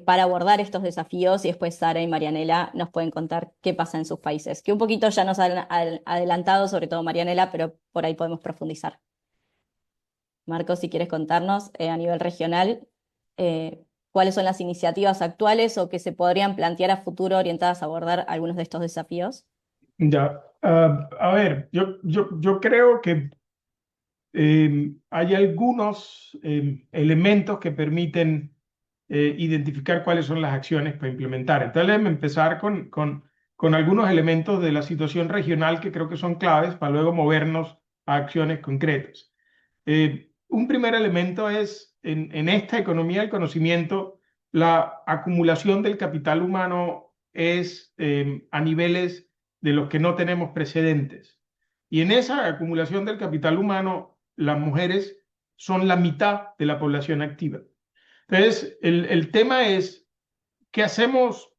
para abordar estos desafíos y después Sara y Marianela nos pueden contar qué pasa en sus países, que un poquito ya nos han adelantado, sobre todo Marianela, pero por ahí podemos profundizar. Marcos, si quieres contarnos a nivel regional cuáles son las iniciativas actuales o que se podrían plantear a futuro orientadas a abordar algunos de estos desafíos. Ya, a ver, yo creo que hay algunos elementos que permiten identificar cuáles son las acciones para implementar. Entonces, déjenme empezar con algunos elementos de la situación regional que creo que son claves para luego movernos a acciones concretas. Un primer elemento es, en esta economía del conocimiento, la acumulación del capital humano es a niveles de los que no tenemos precedentes. Y en esa acumulación del capital humano, las mujeres son la mitad de la población activa. Entonces, el tema es, ¿qué hacemos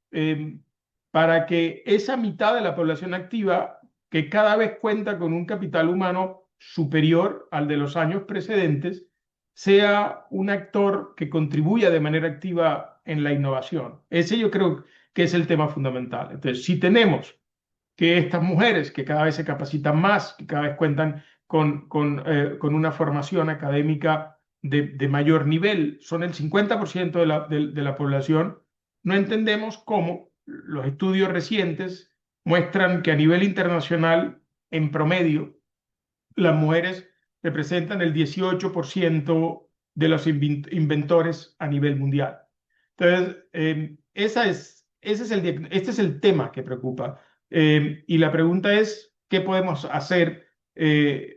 para que esa mitad de la población activa, que cada vez cuenta con un capital humano superior al de los años precedentes, sea un actor que contribuya de manera activa en la innovación? Ese yo creo que es el tema fundamental. Entonces, si tenemos que estas mujeres, que cada vez se capacitan más, que cada vez cuentan con una formación académica de mayor nivel, son el 50% de la población, no entendemos cómo los estudios recientes muestran que a nivel internacional, en promedio, las mujeres representan el 18% de los inventores a nivel mundial. Entonces, este es el tema que preocupa. Y la pregunta es, ¿qué podemos hacer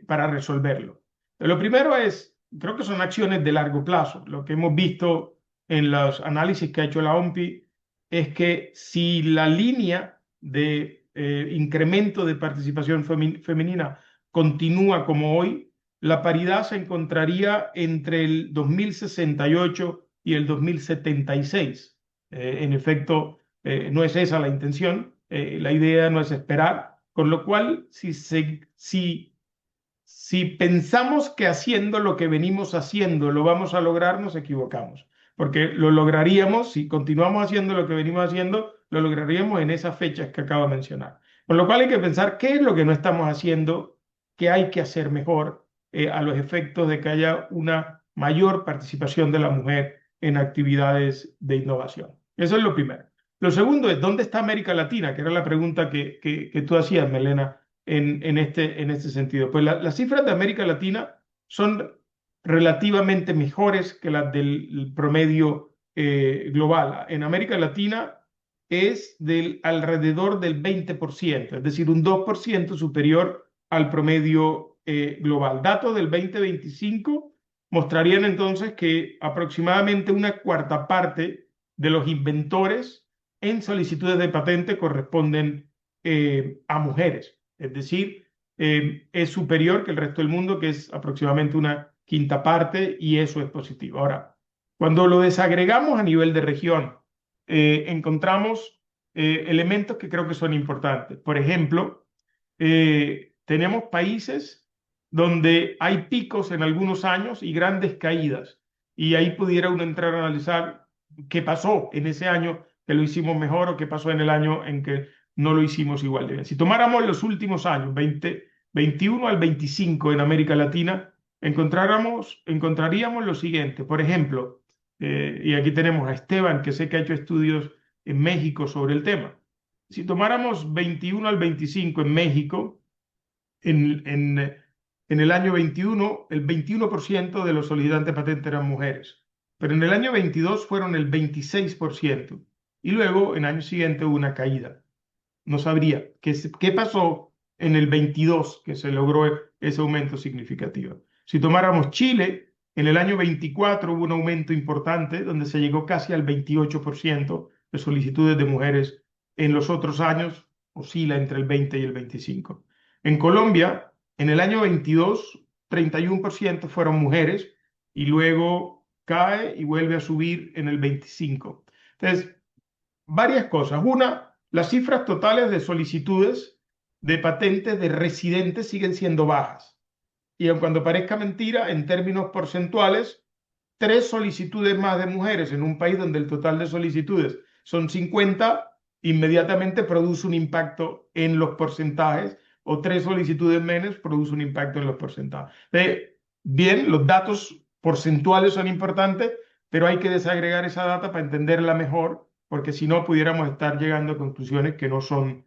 para resolverlo? Lo primero es, creo que son acciones de largo plazo. Lo que hemos visto en los análisis que ha hecho la OMPI es que si la línea de incremento de participación femenina continúa como hoy, la paridad se encontraría entre el 2068 y el 2076. En efecto, no es esa la intención. La idea no es esperar, con lo cual, si pensamos que haciendo lo que venimos haciendo lo vamos a lograr, nos equivocamos, porque lo lograríamos, si continuamos haciendo lo que venimos haciendo, lo lograríamos en esas fechas que acabo de mencionar. Con lo cual hay que pensar qué es lo que no estamos haciendo, qué hay que hacer mejor a los efectos de que haya una mayor participación de la mujer en actividades de innovación. Eso es lo primero. Lo segundo es, ¿dónde está América Latina? Que era la pregunta que tú hacías, Melena, en este sentido. Pues las cifras de América Latina son relativamente mejores que las del promedio global. En América Latina es alrededor del 20%, es decir, un 2% superior al promedio global. Datos del 2025 mostrarían entonces que aproximadamente una cuarta parte de los inventores en solicitudes de patente corresponden a mujeres. Es decir, es superior que el resto del mundo, que es aproximadamente una quinta parte, y eso es positivo. Ahora, cuando lo desagregamos a nivel de región, encontramos elementos que creo que son importantes. Por ejemplo, tenemos países donde hay picos en algunos años y grandes caídas, y ahí pudiera uno entrar a analizar qué pasó en ese año que lo hicimos mejor o qué pasó en el año en que no lo hicimos igual de bien. Si tomáramos los últimos años, 21 al 25 en América Latina, encontraríamos lo siguiente. Por ejemplo, y aquí tenemos a Esteban, que sé que ha hecho estudios en México sobre el tema. Si tomáramos 21 al 25 en México, en el año 21, el 21% de los solicitantes de patente eran mujeres, pero en el año 22 fueron el 26%, y luego en el año siguiente hubo una caída. No sabría qué pasó en el 22 que se logró ese aumento significativo. Si tomáramos Chile, en el año 24 hubo un aumento importante donde se llegó casi al 28% de solicitudes de mujeres. En los otros años oscila entre el 20 y el 25. En Colombia, en el año 22, 31% fueron mujeres y luego cae y vuelve a subir en el 25. Entonces, varias cosas. Una, las cifras totales de solicitudes de patentes de residentes siguen siendo bajas. Y aun cuando parezca mentira, en términos porcentuales, 3 solicitudes más de mujeres en un país donde el total de solicitudes son 50, inmediatamente produce un impacto en los porcentajes, o 3 solicitudes menos produce un impacto en los porcentajes. Bien, los datos porcentuales son importantes, pero hay que desagregar esa data para entenderla mejor, porque si no pudiéramos estar llegando a conclusiones que no son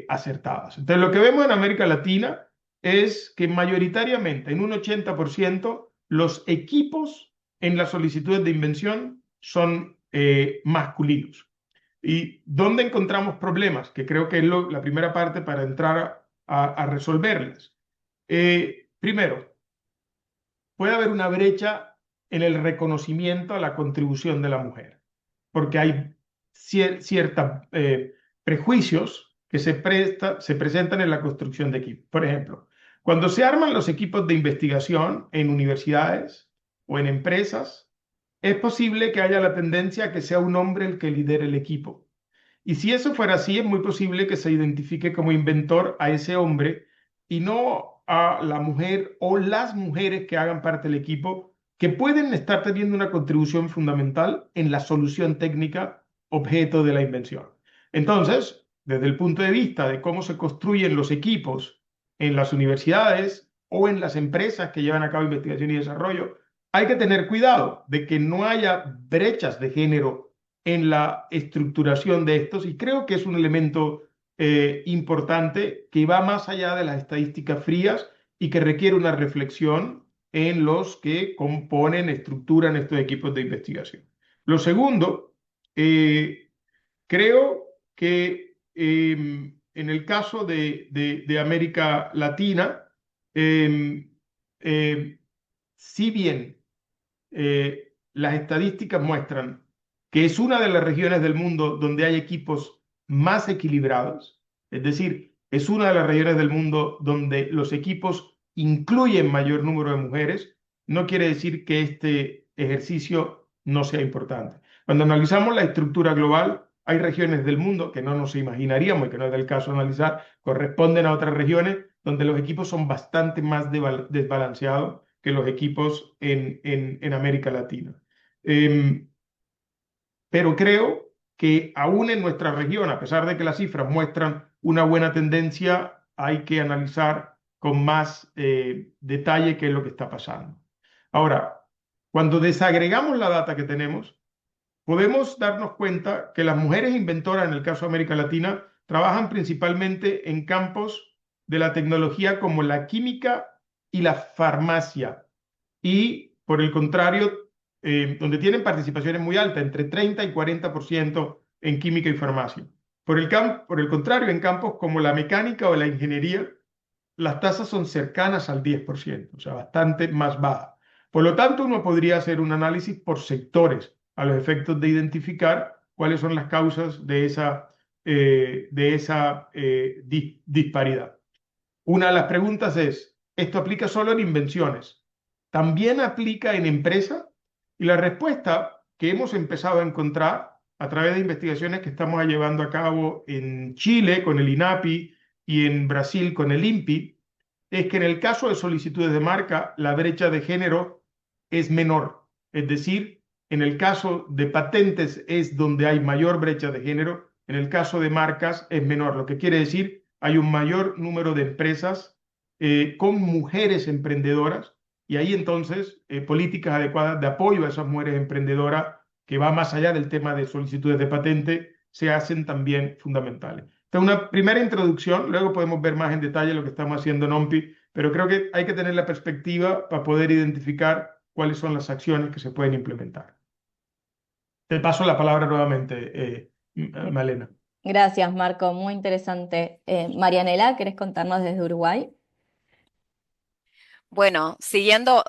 acertadas. Entonces, lo que vemos en América Latina es que mayoritariamente, en un 80%, los equipos en las solicitudes de invención son masculinos. ¿Y dónde encontramos problemas? Que creo que es la primera parte para entrar a resolverlas. Primero, puede haber una brecha en el reconocimiento a la contribución de la mujer, porque hay ciertos prejuicios que se presentan en la construcción de equipos. Por ejemplo, cuando se arman los equipos de investigación en universidades o en empresas, es posible que haya la tendencia a que sea un hombre el que lidere el equipo. Y si eso fuera así, es muy posible que se identifique como inventor a ese hombre y no a la mujer o las mujeres que hagan parte del equipo, que pueden estar teniendo una contribución fundamental en la solución técnica objeto de la invención. Entonces, desde el punto de vista de cómo se construyen los equipos en las universidades o en las empresas que llevan a cabo investigación y desarrollo, hay que tener cuidado de que no haya brechas de género en la estructuración de estos, y creo que es un elemento importante que va más allá de las estadísticas frías y que requiere una reflexión en los que componen, estructuran estos equipos de investigación. Lo segundo, creo que en el caso de América Latina, si bien las estadísticas muestran que es una de las regiones del mundo donde hay equipos más equilibrados, es decir, es una de las regiones del mundo donde los equipos incluyen mayor número de mujeres, no quiere decir que este ejercicio no sea importante. Cuando analizamos la estructura global, hay regiones del mundo que no nos imaginaríamos y que no es del caso analizar, corresponden a otras regiones donde los equipos son bastante más desbalanceados que los equipos en América Latina. Pero creo que aún en nuestra región, a pesar de que las cifras muestran una buena tendencia, hay que analizar con más detalle qué es lo que está pasando. Ahora, cuando desagregamos la data que tenemos, podemos darnos cuenta que las mujeres inventoras, en el caso de América Latina, trabajan principalmente en campos de la tecnología como la química y la farmacia. Y por el contrario, donde tienen participaciones muy altas, entre 30 y 40% en química y farmacia. Por el contrario, en campos como la mecánica o la ingeniería, las tasas son cercanas al 10%, o sea, bastante más bajas. Por lo tanto, uno podría hacer un análisis por sectores a los efectos de identificar cuáles son las causas de esa disparidad. Una de las preguntas es, ¿esto aplica solo en invenciones? ¿También aplica en empresa? Y la respuesta que hemos empezado a encontrar a través de investigaciones que estamos llevando a cabo en Chile con el INAPI y en Brasil con el INPI, es que en el caso de solicitudes de marca, la brecha de género es menor. Es decir, en el caso de patentes es donde hay mayor brecha de género, en el caso de marcas es menor, lo que quiere decir hay un mayor número de empresas con mujeres emprendedoras y ahí entonces políticas adecuadas de apoyo a esas mujeres emprendedoras que va más allá del tema de solicitudes de patente se hacen también fundamentales. Esta es una primera introducción, luego podemos ver más en detalle lo que estamos haciendo en OMPI, pero creo que hay que tener la perspectiva para poder identificar cuáles son las acciones que se pueden implementar. Te paso la palabra nuevamente, Malena. Gracias, Marco, muy interesante. Marianela, ¿querés contarnos desde Uruguay? Bueno, siguiendo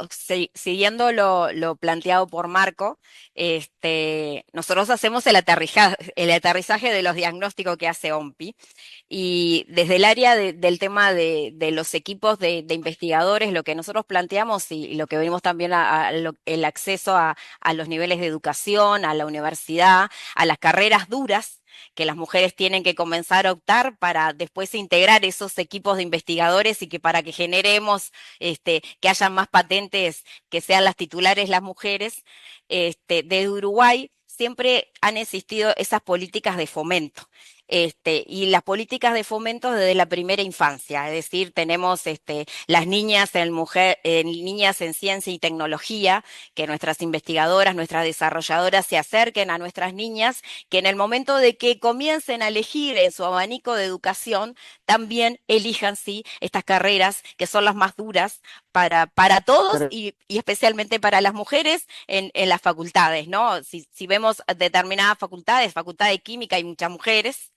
lo planteado por Marco, nosotros hacemos el aterrizaje de los diagnósticos que hace OMPI y desde el área del tema de los equipos de investigadores, lo que nosotros planteamos y lo que vimos también el acceso a los niveles de educación, a la universidad, a las carreras duras que las mujeres tienen que comenzar a optar para después integrar esos equipos de investigadores y que para que generemos, que hayan más patentes, que sean las titulares las mujeres, desde Uruguay siempre han existido esas políticas de fomento. Y las políticas de fomento desde la primera infancia, es decir, tenemos las niñas en ciencia y tecnología, que nuestras investigadoras, nuestras desarrolladoras se acerquen a nuestras niñas, que en el momento de que comiencen a elegir en su abanico de educación, también elijan sí estas carreras que son las más duras para todos Pero, y especialmente para las mujeres en las facultades, ¿no? Si vemos determinadas facultades, facultad de química hay muchas mujeres,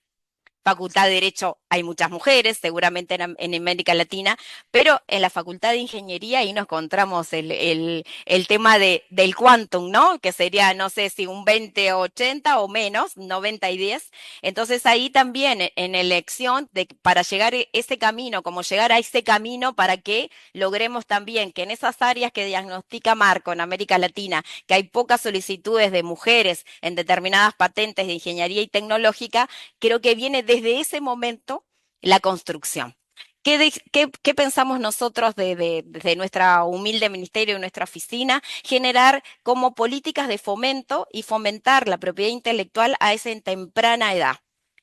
Facultad de Derecho hay muchas mujeres, seguramente en América Latina, pero en la Facultad de Ingeniería ahí nos encontramos el tema del quantum, ¿no? Que sería, no sé si un 20-80 o menos, 90-10. Entonces ahí también en elección para llegar ese camino, como llegar a ese camino para que logremos también que en esas áreas que diagnostica Marco en América Latina, que hay pocas solicitudes de mujeres en determinadas patentes de ingeniería y tecnológica, creo que viene desde ese momento la construcción. ¿Qué pensamos nosotros desde nuestra humilde ministerio y nuestra oficina? Generar como políticas de fomento y fomentar la propiedad intelectual a esa temprana edad.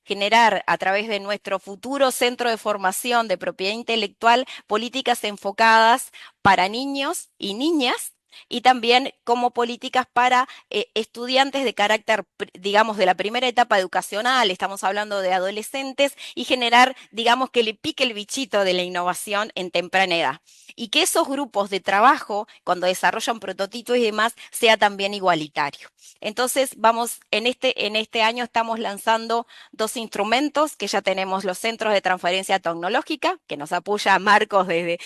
Generar a través de nuestro futuro centro de formación de propiedad intelectual políticas enfocadas para niños y niñas y también como políticas para estudiantes de carácter, digamos, de la primera etapa educacional, estamos hablando de adolescentes, y generar, digamos, que le pique el bichito de la innovación en temprana edad. Y que esos grupos de trabajo, cuando desarrollan prototipos y demás, sea también igualitario. Entonces, en este año estamos lanzando dos instrumentos, que ya tenemos los centros de transferencia tecnológica, que nos apoya Marcos desde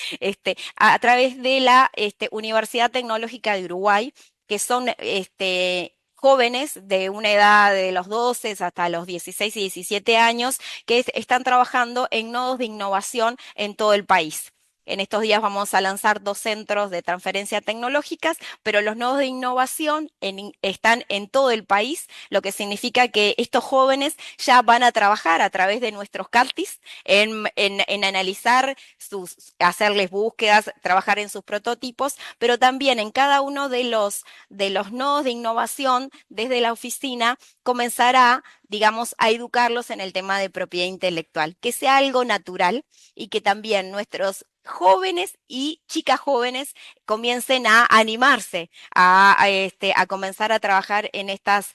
a través de la Universidad Tecnológica de Uruguay, que son jóvenes de una edad de los 12 hasta los 16 y 17 años que están trabajando en nodos de innovación en todo el país. En estos días vamos a lanzar 2 centros de transferencia tecnológicas, pero los nodos de innovación están en todo el país, lo que significa que estos jóvenes ya van a trabajar a través de nuestros CALTIS en analizar hacerles búsquedas, trabajar en sus prototipos, pero también en cada uno de los nodos de innovación desde la oficina comenzará, digamos, a educarlos en el tema de propiedad intelectual, que sea algo natural y que también nuestros jóvenes y chicas jóvenes comiencen a animarse a comenzar a trabajar en estas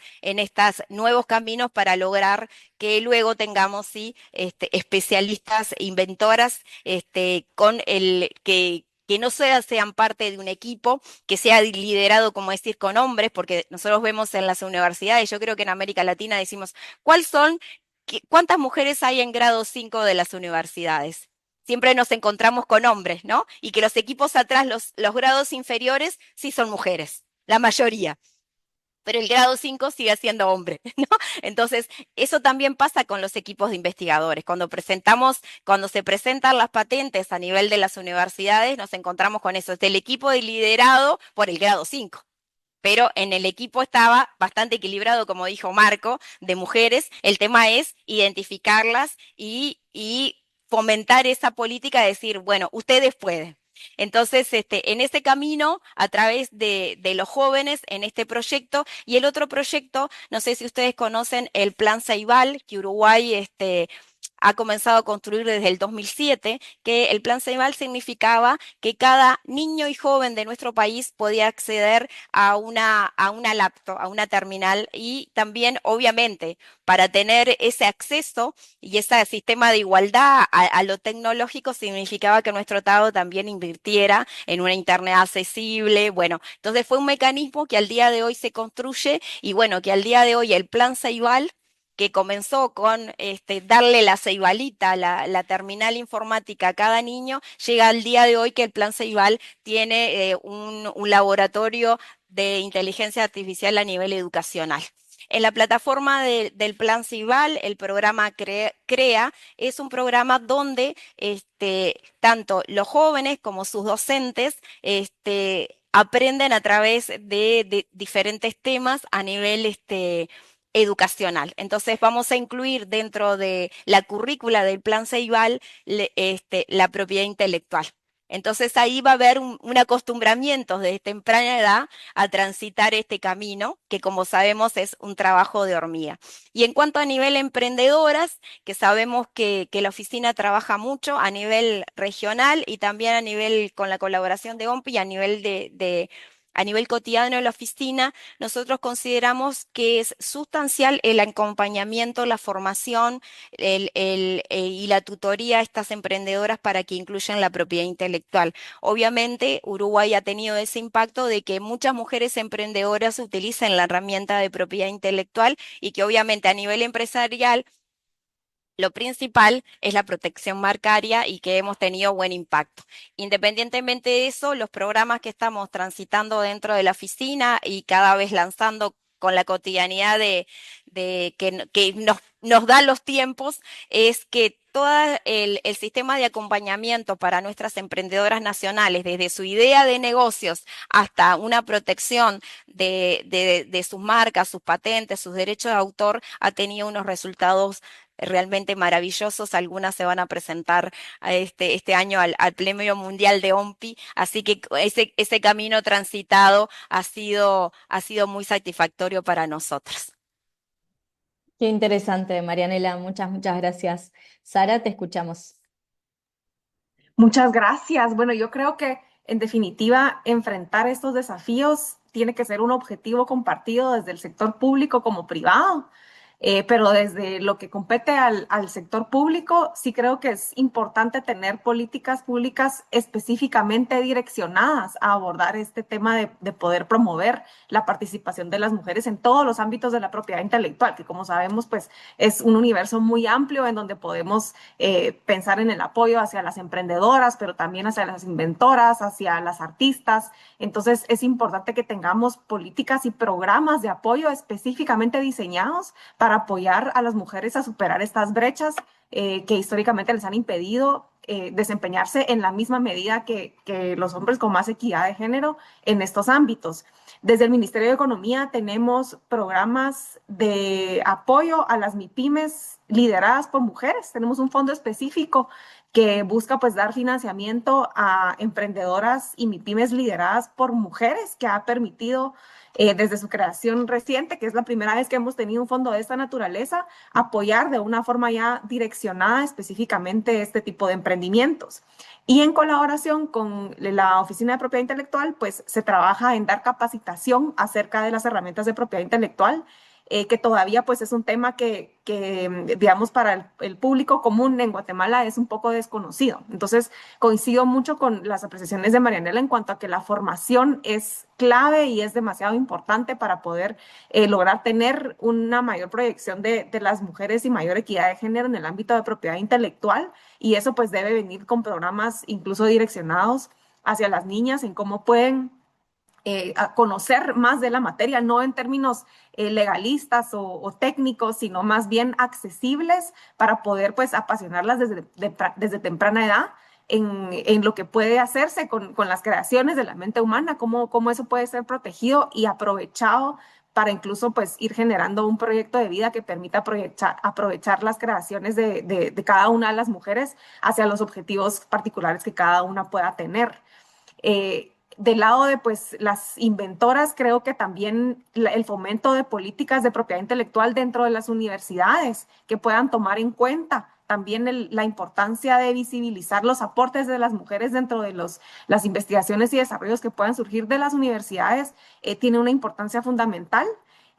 nuevos caminos para lograr que luego tengamos sí, especialistas, inventoras, con el que no sean parte de un equipo, que sea liderado, como decir, con hombres, porque nosotros vemos en las universidades, yo creo que en América Latina decimos, ¿cuántas mujeres hay en grado 5 de las universidades? Siempre nos encontramos con hombres, ¿no? Y que los equipos atrás, los grados inferiores, sí son mujeres, la mayoría. Pero el grado 5 sigue siendo hombre, ¿no? Entonces, eso también pasa con los equipos de investigadores. Cuando se presentan las patentes a nivel de las universidades, nos encontramos con eso. Es el equipo liderado por el grado 5. Pero en el equipo estaba bastante equilibrado, como dijo Marco, de mujeres. El tema es identificarlas y fomentar esa política de decir, bueno, ustedes pueden. Entonces, en ese camino, a través de los jóvenes, en este proyecto, y el otro proyecto, no sé si ustedes conocen el Plan Ceibal, que Uruguay ha comenzado a construir desde el 2007, que el Plan Ceibal significaba que cada niño y joven de nuestro país podía acceder a una laptop, a una terminal, y también, obviamente, para tener ese acceso y ese sistema de igualdad a lo tecnológico significaba que nuestro Estado también invirtiera en una Internet accesible. Bueno, entonces fue un mecanismo que al día de hoy se construye y bueno, que al día de hoy el Plan Ceibal, que comenzó con darle la ceibalita, la terminal informática a cada niño, llega al día de hoy que el Plan Ceibal tiene un laboratorio de inteligencia artificial a nivel educacional. En la plataforma del Plan Ceibal, el programa CREA es un programa donde tanto los jóvenes como sus docentes aprenden a través de diferentes temas a nivel educacional. Entonces vamos a incluir dentro de la currícula del Plan Ceibal la propiedad intelectual. Entonces ahí va a haber un acostumbramiento desde temprana edad a transitar este camino, que como sabemos es un trabajo de hormiga. Y en cuanto a nivel emprendedoras, que sabemos que la oficina trabaja mucho a nivel regional y también a nivel con la colaboración de OMPI, a nivel cotidiano de la oficina, nosotros consideramos que es sustancial el acompañamiento, la formación y la tutoría a estas emprendedoras para que incluyan la propiedad intelectual. Obviamente, Uruguay ha tenido ese impacto de que muchas mujeres emprendedoras utilicen la herramienta de propiedad intelectual y que obviamente a nivel empresarial lo principal es la protección marcaria y que hemos tenido buen impacto. Independientemente de eso, los programas que estamos transitando dentro de la oficina y cada vez lanzando con la cotidianidad que nos da los tiempos, es que todo el sistema de acompañamiento para nuestras emprendedoras nacionales, desde su idea de negocios hasta una protección de sus marcas, sus patentes, sus derechos de autor, ha tenido unos resultados realmente maravillosos. Algunas se van a presentar a este año al Premio Mundial de OMPI, así que ese camino transitado ha sido muy satisfactorio para nosotros. Qué interesante, Marianela, muchas gracias. Sara, te escuchamos. Muchas gracias. Bueno, yo creo que en definitiva enfrentar estos desafíos tiene que ser un objetivo compartido desde el sector público como privado. Pero desde lo que compete al sector público, sí creo que es importante tener políticas públicas específicamente direccionadas a abordar este tema de poder promover la participación de las mujeres en todos los ámbitos de la propiedad intelectual, que como sabemos, pues es un universo muy amplio en donde podemos pensar en el apoyo hacia las emprendedoras, pero también hacia las inventoras, hacia las artistas. Entonces es importante que tengamos políticas y programas de apoyo específicamente diseñados para apoyar a las mujeres a superar estas brechas que históricamente les han impedido desempeñarse en la misma medida que los hombres con más equidad de género en estos ámbitos. Desde el Ministerio de Economía tenemos programas de apoyo a las MIPYMES lideradas por mujeres. Tenemos un fondo específico que busca pues dar financiamiento a emprendedoras y MIPYMES lideradas por mujeres, que ha permitido desde su creación reciente, que es la primera vez que hemos tenido un fondo de esta naturaleza, apoyar de una forma ya direccionada específicamente este tipo de emprendimientos. Y en colaboración con la Oficina de Propiedad Intelectual, pues se trabaja en dar capacitación acerca de las herramientas de propiedad intelectual, que todavía pues es un tema que digamos, para el público común en Guatemala es un poco desconocido. Entonces, coincido mucho con las apreciaciones de Marianela en cuanto a que la formación es clave y es demasiado importante para poder lograr tener una mayor proyección de las mujeres y mayor equidad de género en el ámbito de propiedad intelectual, y eso pues debe venir con programas incluso direccionados hacia las niñas en cómo pueden a conocer más de la materia, no en términos legalistas o técnicos, sino más bien accesibles para poder pues apasionarlas desde temprana edad en lo que puede hacerse con las creaciones de la mente humana, cómo eso puede ser protegido y aprovechado para incluso pues ir generando un proyecto de vida que permita aprovechar las creaciones de cada una de las mujeres hacia los objetivos particulares que cada una pueda tener. Del lado de pues las inventoras, creo que también el fomento de políticas de propiedad intelectual dentro de las universidades que puedan tomar en cuenta también la importancia de visibilizar los aportes de las mujeres dentro de las investigaciones y desarrollos que puedan surgir de las universidades, tiene una importancia fundamental.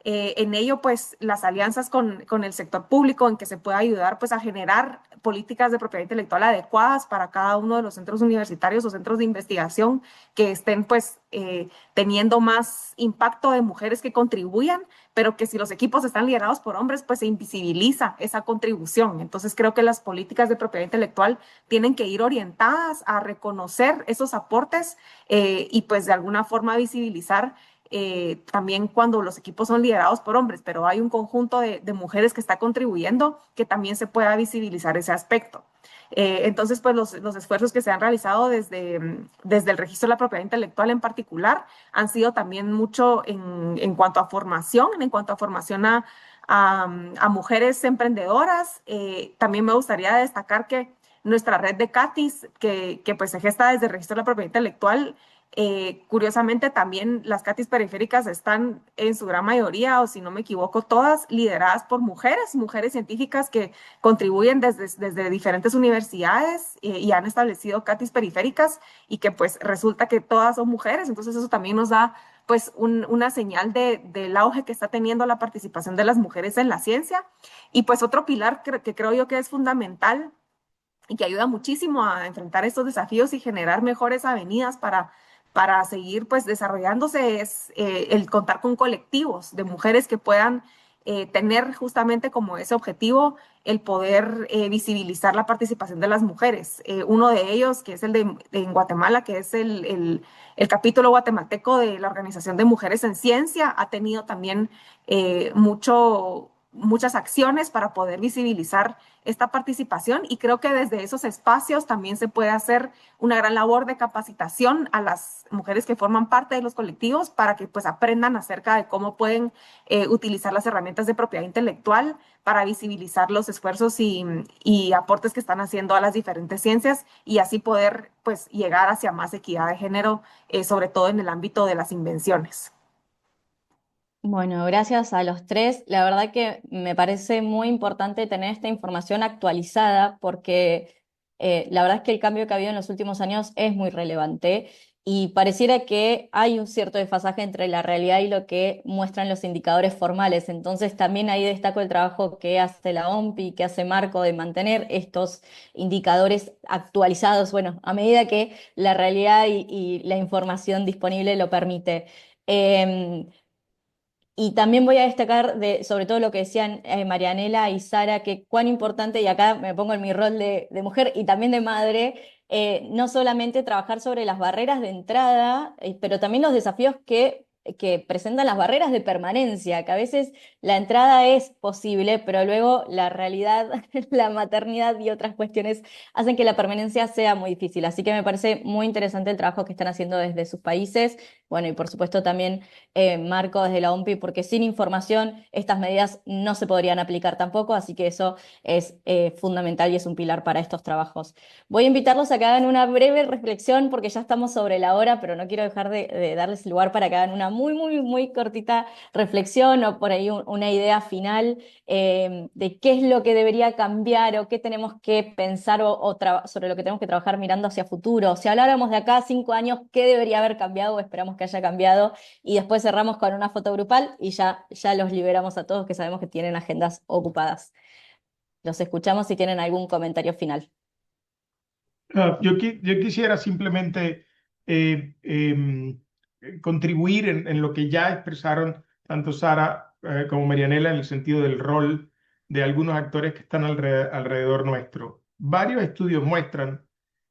En ello, pues, las alianzas con el sector público en que se pueda ayudar, pues, a generar políticas de propiedad intelectual adecuadas para cada uno de los centros universitarios o centros de investigación que estén, pues, teniendo más impacto de mujeres que contribuyan, pero que si los equipos están liderados por hombres, pues se invisibiliza esa contribución. Entonces, creo que las políticas de propiedad intelectual tienen que ir orientadas a reconocer esos aportes y, pues, de alguna forma visibilizar también cuando los equipos son liderados por hombres, pero hay un conjunto de mujeres que está contribuyendo, que también se pueda visibilizar ese aspecto. Entonces, pues los esfuerzos que se han realizado desde el registro de la propiedad intelectual en particular han sido también mucho en cuanto a formación, a mujeres emprendedoras. También me gustaría destacar que nuestra red de CATIS, que pues se gesta desde el registro de la propiedad intelectual, curiosamente también las CATIS periféricas están en su gran mayoría, o si no me equivoco, todas lideradas por mujeres científicas que contribuyen desde diferentes universidades y han establecido CATIS periféricas y que pues resulta que todas son mujeres. Entonces eso también nos da pues una señal del auge que está teniendo la participación de las mujeres en la ciencia. Y pues otro pilar que creo yo que es fundamental y que ayuda muchísimo a enfrentar estos desafíos y generar mejores avenidas para seguir pues desarrollándose es el contar con colectivos de mujeres que puedan tener justamente como ese objetivo el poder visibilizar la participación de las mujeres. Uno de ellos, que es en Guatemala, que es el capítulo guatemalteco de la Organización de Mujeres en Ciencia, ha tenido también muchas acciones para poder visibilizar esta participación, y creo que desde esos espacios también se puede hacer una gran labor de capacitación a las mujeres que forman parte de los colectivos para que pues aprendan acerca de cómo pueden utilizar las herramientas de propiedad intelectual para visibilizar los esfuerzos y aportes que están haciendo a las diferentes ciencias, y así poder pues llegar hacia más equidad de género, sobre todo en el ámbito de las invenciones. Bueno, gracias a los tres. La verdad que me parece muy importante tener esta información actualizada porque la verdad es que el cambio que ha habido en los últimos años es muy relevante y pareciera que hay un cierto desfasaje entre la realidad y lo que muestran los indicadores formales. Entonces también ahí destaco el trabajo que hace la OMPI, que hace Marco, de mantener estos indicadores actualizados, bueno, a medida que la realidad y la información disponible lo permite. Y también voy a destacar sobre todo lo que decían Marianela y Sara, que cuán importante, y acá me pongo en mi rol de mujer y también de madre, no solamente trabajar sobre las barreras de entrada, pero también los desafíos que que presentan las barreras de permanencia, que a veces la entrada es posible, pero luego la realidad, la maternidad y otras cuestiones hacen que la permanencia sea muy difícil. Así que me parece muy interesante el trabajo que están haciendo desde sus países. Bueno, y por supuesto también Marco desde la OMPI, porque sin información estas medidas no se podrían aplicar tampoco, así que eso es fundamental y es un pilar para estos trabajos. Voy a invitarlos a que hagan una breve reflexión porque ya estamos sobre la hora, pero no quiero dejar de darles lugar para que hagan una muy, muy, muy cortita reflexión o por ahí una idea final de qué es lo que debería cambiar o qué tenemos que pensar sobre lo que tenemos que trabajar mirando hacia futuro. Si habláramos de acá a 5 años, ¿qué debería haber cambiado o esperamos que haya cambiado? Y después cerramos con una foto grupal y ya los liberamos a todos que sabemos que tienen agendas ocupadas. Los escuchamos si tienen algún comentario final. Yo quisiera simplemente contribuir en lo que ya expresaron tanto Sara como Marianela en el sentido del rol de algunos actores que están alrededor nuestro. Varios estudios muestran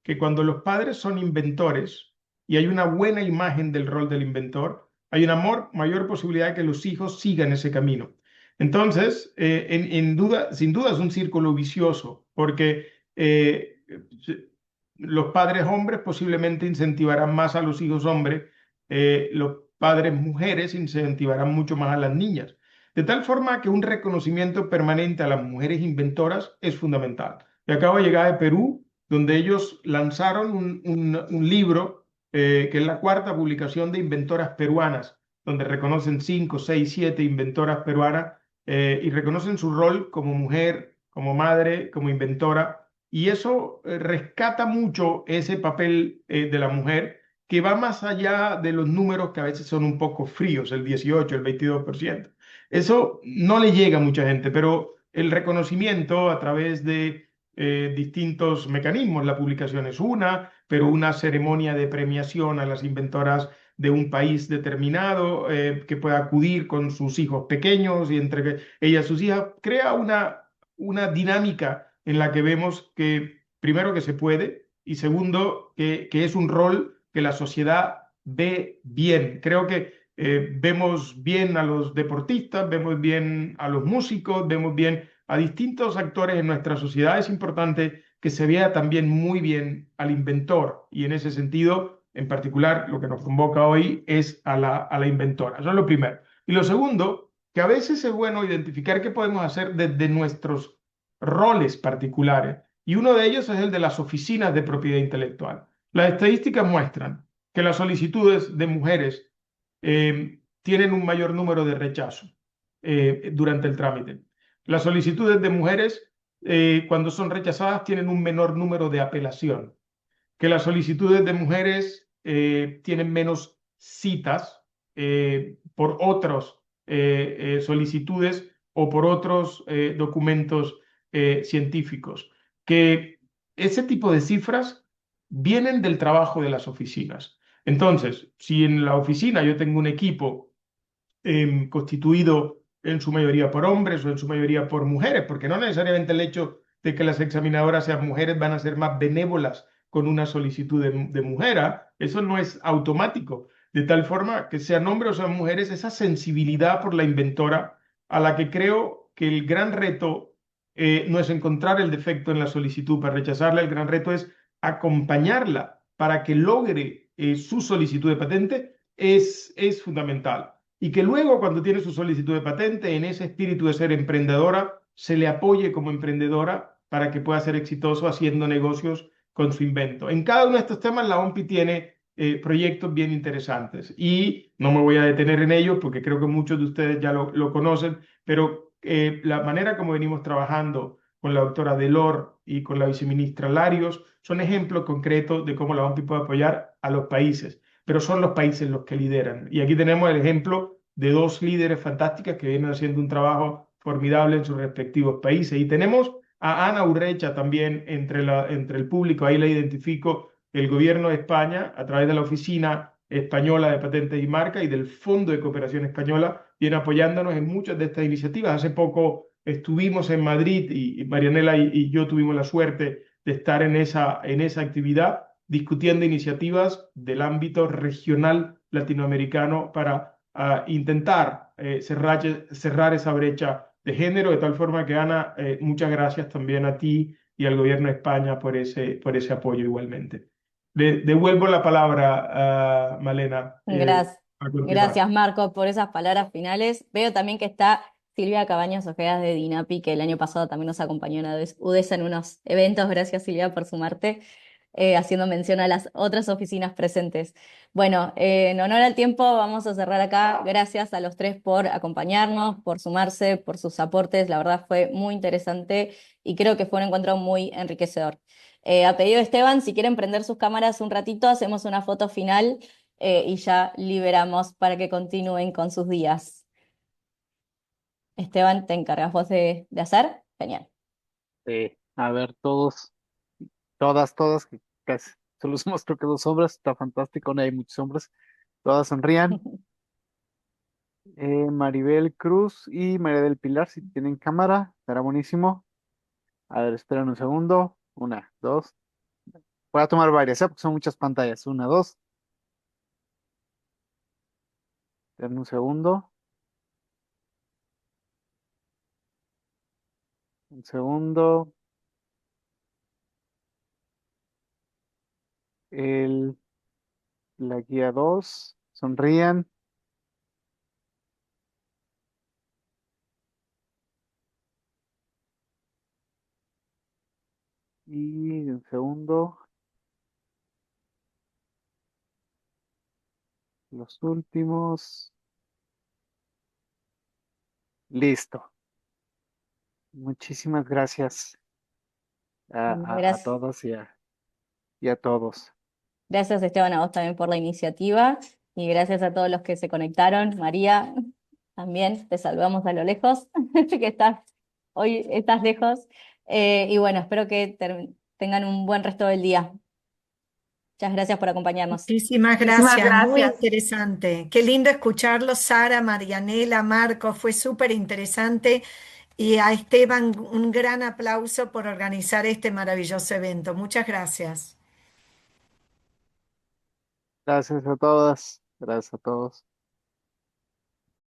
que cuando los padres son inventores y hay una buena imagen del rol del inventor, hay una mayor posibilidad de que los hijos sigan ese camino. Entonces, sin duda es un círculo vicioso, porque los padres hombres posiblemente incentivarán más a los hijos hombres, los padres mujeres incentivarán mucho más a las niñas. De tal forma que un reconocimiento permanente a las mujeres inventoras es fundamental. Yo acabo de llegar de Perú, donde ellos lanzaron un libro que es la cuarta publicación de inventoras peruanas, donde reconocen 5, 6, 7 inventoras peruanas y reconocen su rol como mujer, como madre, como inventora. Y eso rescata mucho ese papel de la mujer que va más allá de los números que a veces son un poco fríos, el 18, el 22%. Eso no le llega a mucha gente, pero el reconocimiento a través de distintos mecanismos, la publicación es una, pero una ceremonia de premiación a las inventoras de un país determinado que pueda acudir con sus hijos pequeños y entre ellas sus hijas, crea una dinámica en la que vemos que, primero, que se puede y segundo, que es un rol que la sociedad ve bien. Creo que vemos bien a los deportistas, vemos bien a los músicos, vemos bien a distintos actores en nuestra sociedad. Es importante que se vea también muy bien al inventor y en ese sentido, en particular, lo que nos convoca hoy es a la inventora. Eso es lo primero. Y lo segundo, que a veces es bueno identificar qué podemos hacer desde nuestros roles particulares, y uno de ellos es el de las oficinas de propiedad intelectual. Las estadísticas muestran que las solicitudes de mujeres tienen un mayor número de rechazo durante el trámite. Las solicitudes de mujeres, cuando son rechazadas, tienen un menor número de apelación. Que las solicitudes de mujeres tienen menos citas por otras solicitudes o por otros documentos científicos, que ese tipo de cifras vienen del trabajo de las oficinas. Entonces, si en la oficina yo tengo un equipo constituido en su mayoría por hombres o en su mayoría por mujeres, porque no necesariamente el hecho de que las examinadoras sean mujeres van a ser más benévolas con una solicitud de mujer, eso no es automático, de tal forma que sean hombres o sean mujeres, esa sensibilidad por la inventora a la que creo que el gran reto no es encontrar el defecto en la solicitud para rechazarla, el gran reto es acompañarla para que logre su solicitud de patente, es fundamental. Y que luego, cuando tiene su solicitud de patente, en ese espíritu de ser emprendedora, se le apoye como emprendedora para que pueda ser exitoso haciendo negocios con su invento. En cada uno de estos temas, la OMPI tiene proyectos bien interesantes y no me voy a detener en ellos porque creo que muchos de ustedes ya lo conocen, pero la manera como venimos trabajando con la doctora Delor y con la viceministra Larios son ejemplos concretos de cómo la OMPI puede apoyar a los países, pero son los países los que lideran. Y aquí tenemos el ejemplo de dos líderes fantásticas que vienen haciendo un trabajo formidable en sus respectivos países. Y tenemos a Ana Urrecha también entre el público, ahí la identifico, el gobierno de España, a través de la Oficina Española de Patentes y Marcas y del Fondo de Cooperación Española, viene apoyándonos en muchas de estas iniciativas. Hace poco estuvimos en Madrid y Marianela y yo tuvimos la suerte de estar en esa discutiendo iniciativas del ámbito regional latinoamericano para a intentar cerrar esa brecha de género, de tal forma que, Ana, muchas gracias también a ti y al gobierno de España por ese apoyo igualmente. Le devuelvo la palabra a Malena, Gracias, a continuar. gracias Marco por esas palabras finales. Veo también que está Silvia Cabañas Ojeas de DINAPI, que el año pasado también nos acompañó en UDESA en unos eventos. Gracias Silvia por sumarte, haciendo mención a las otras oficinas presentes. Bueno, en honor al tiempo vamos a cerrar acá. Gracias a los tres por acompañarnos, por sumarse, por sus aportes. La verdad fue muy interesante y creo que fue un encuentro muy enriquecedor. A pedido de Esteban, si quieren prender sus cámaras un ratito, hacemos una foto final y ya liberamos para que continúen con sus días. Esteban, ¿te encargas vos de hacer? Genial. A ver, todas, que casi solo somos creo que dos hombres, está fantástico, no hay muchos hombres, todas sonrían. Maribel Cruz y María del Pilar, si tienen cámara, estará buenísimo. A ver, esperen un segundo. Una, dos. Voy a tomar varias, porque son muchas pantallas. Una, dos. Esperen un segundo. Un segundo. El, la guía dos. Sonrían. Y un segundo. Los últimos. Listo. Muchísimas gracias a Gracias. todas y a todos. Gracias Esteban a vos también por la iniciativa y gracias a todos los que se conectaron. María, también te saludamos a lo lejos, que hoy estás lejos. Y bueno, espero que tengan un buen resto del día. Muchas gracias por acompañarnos. Muchísimas Muchísimas gracias, muy gracias. interesante. Qué lindo escucharlo, Sara, Marianela, Marco, fue súper interesante. Y a Esteban, un gran aplauso por organizar este maravilloso evento. Muchas gracias. Gracias a todas. Gracias a todos.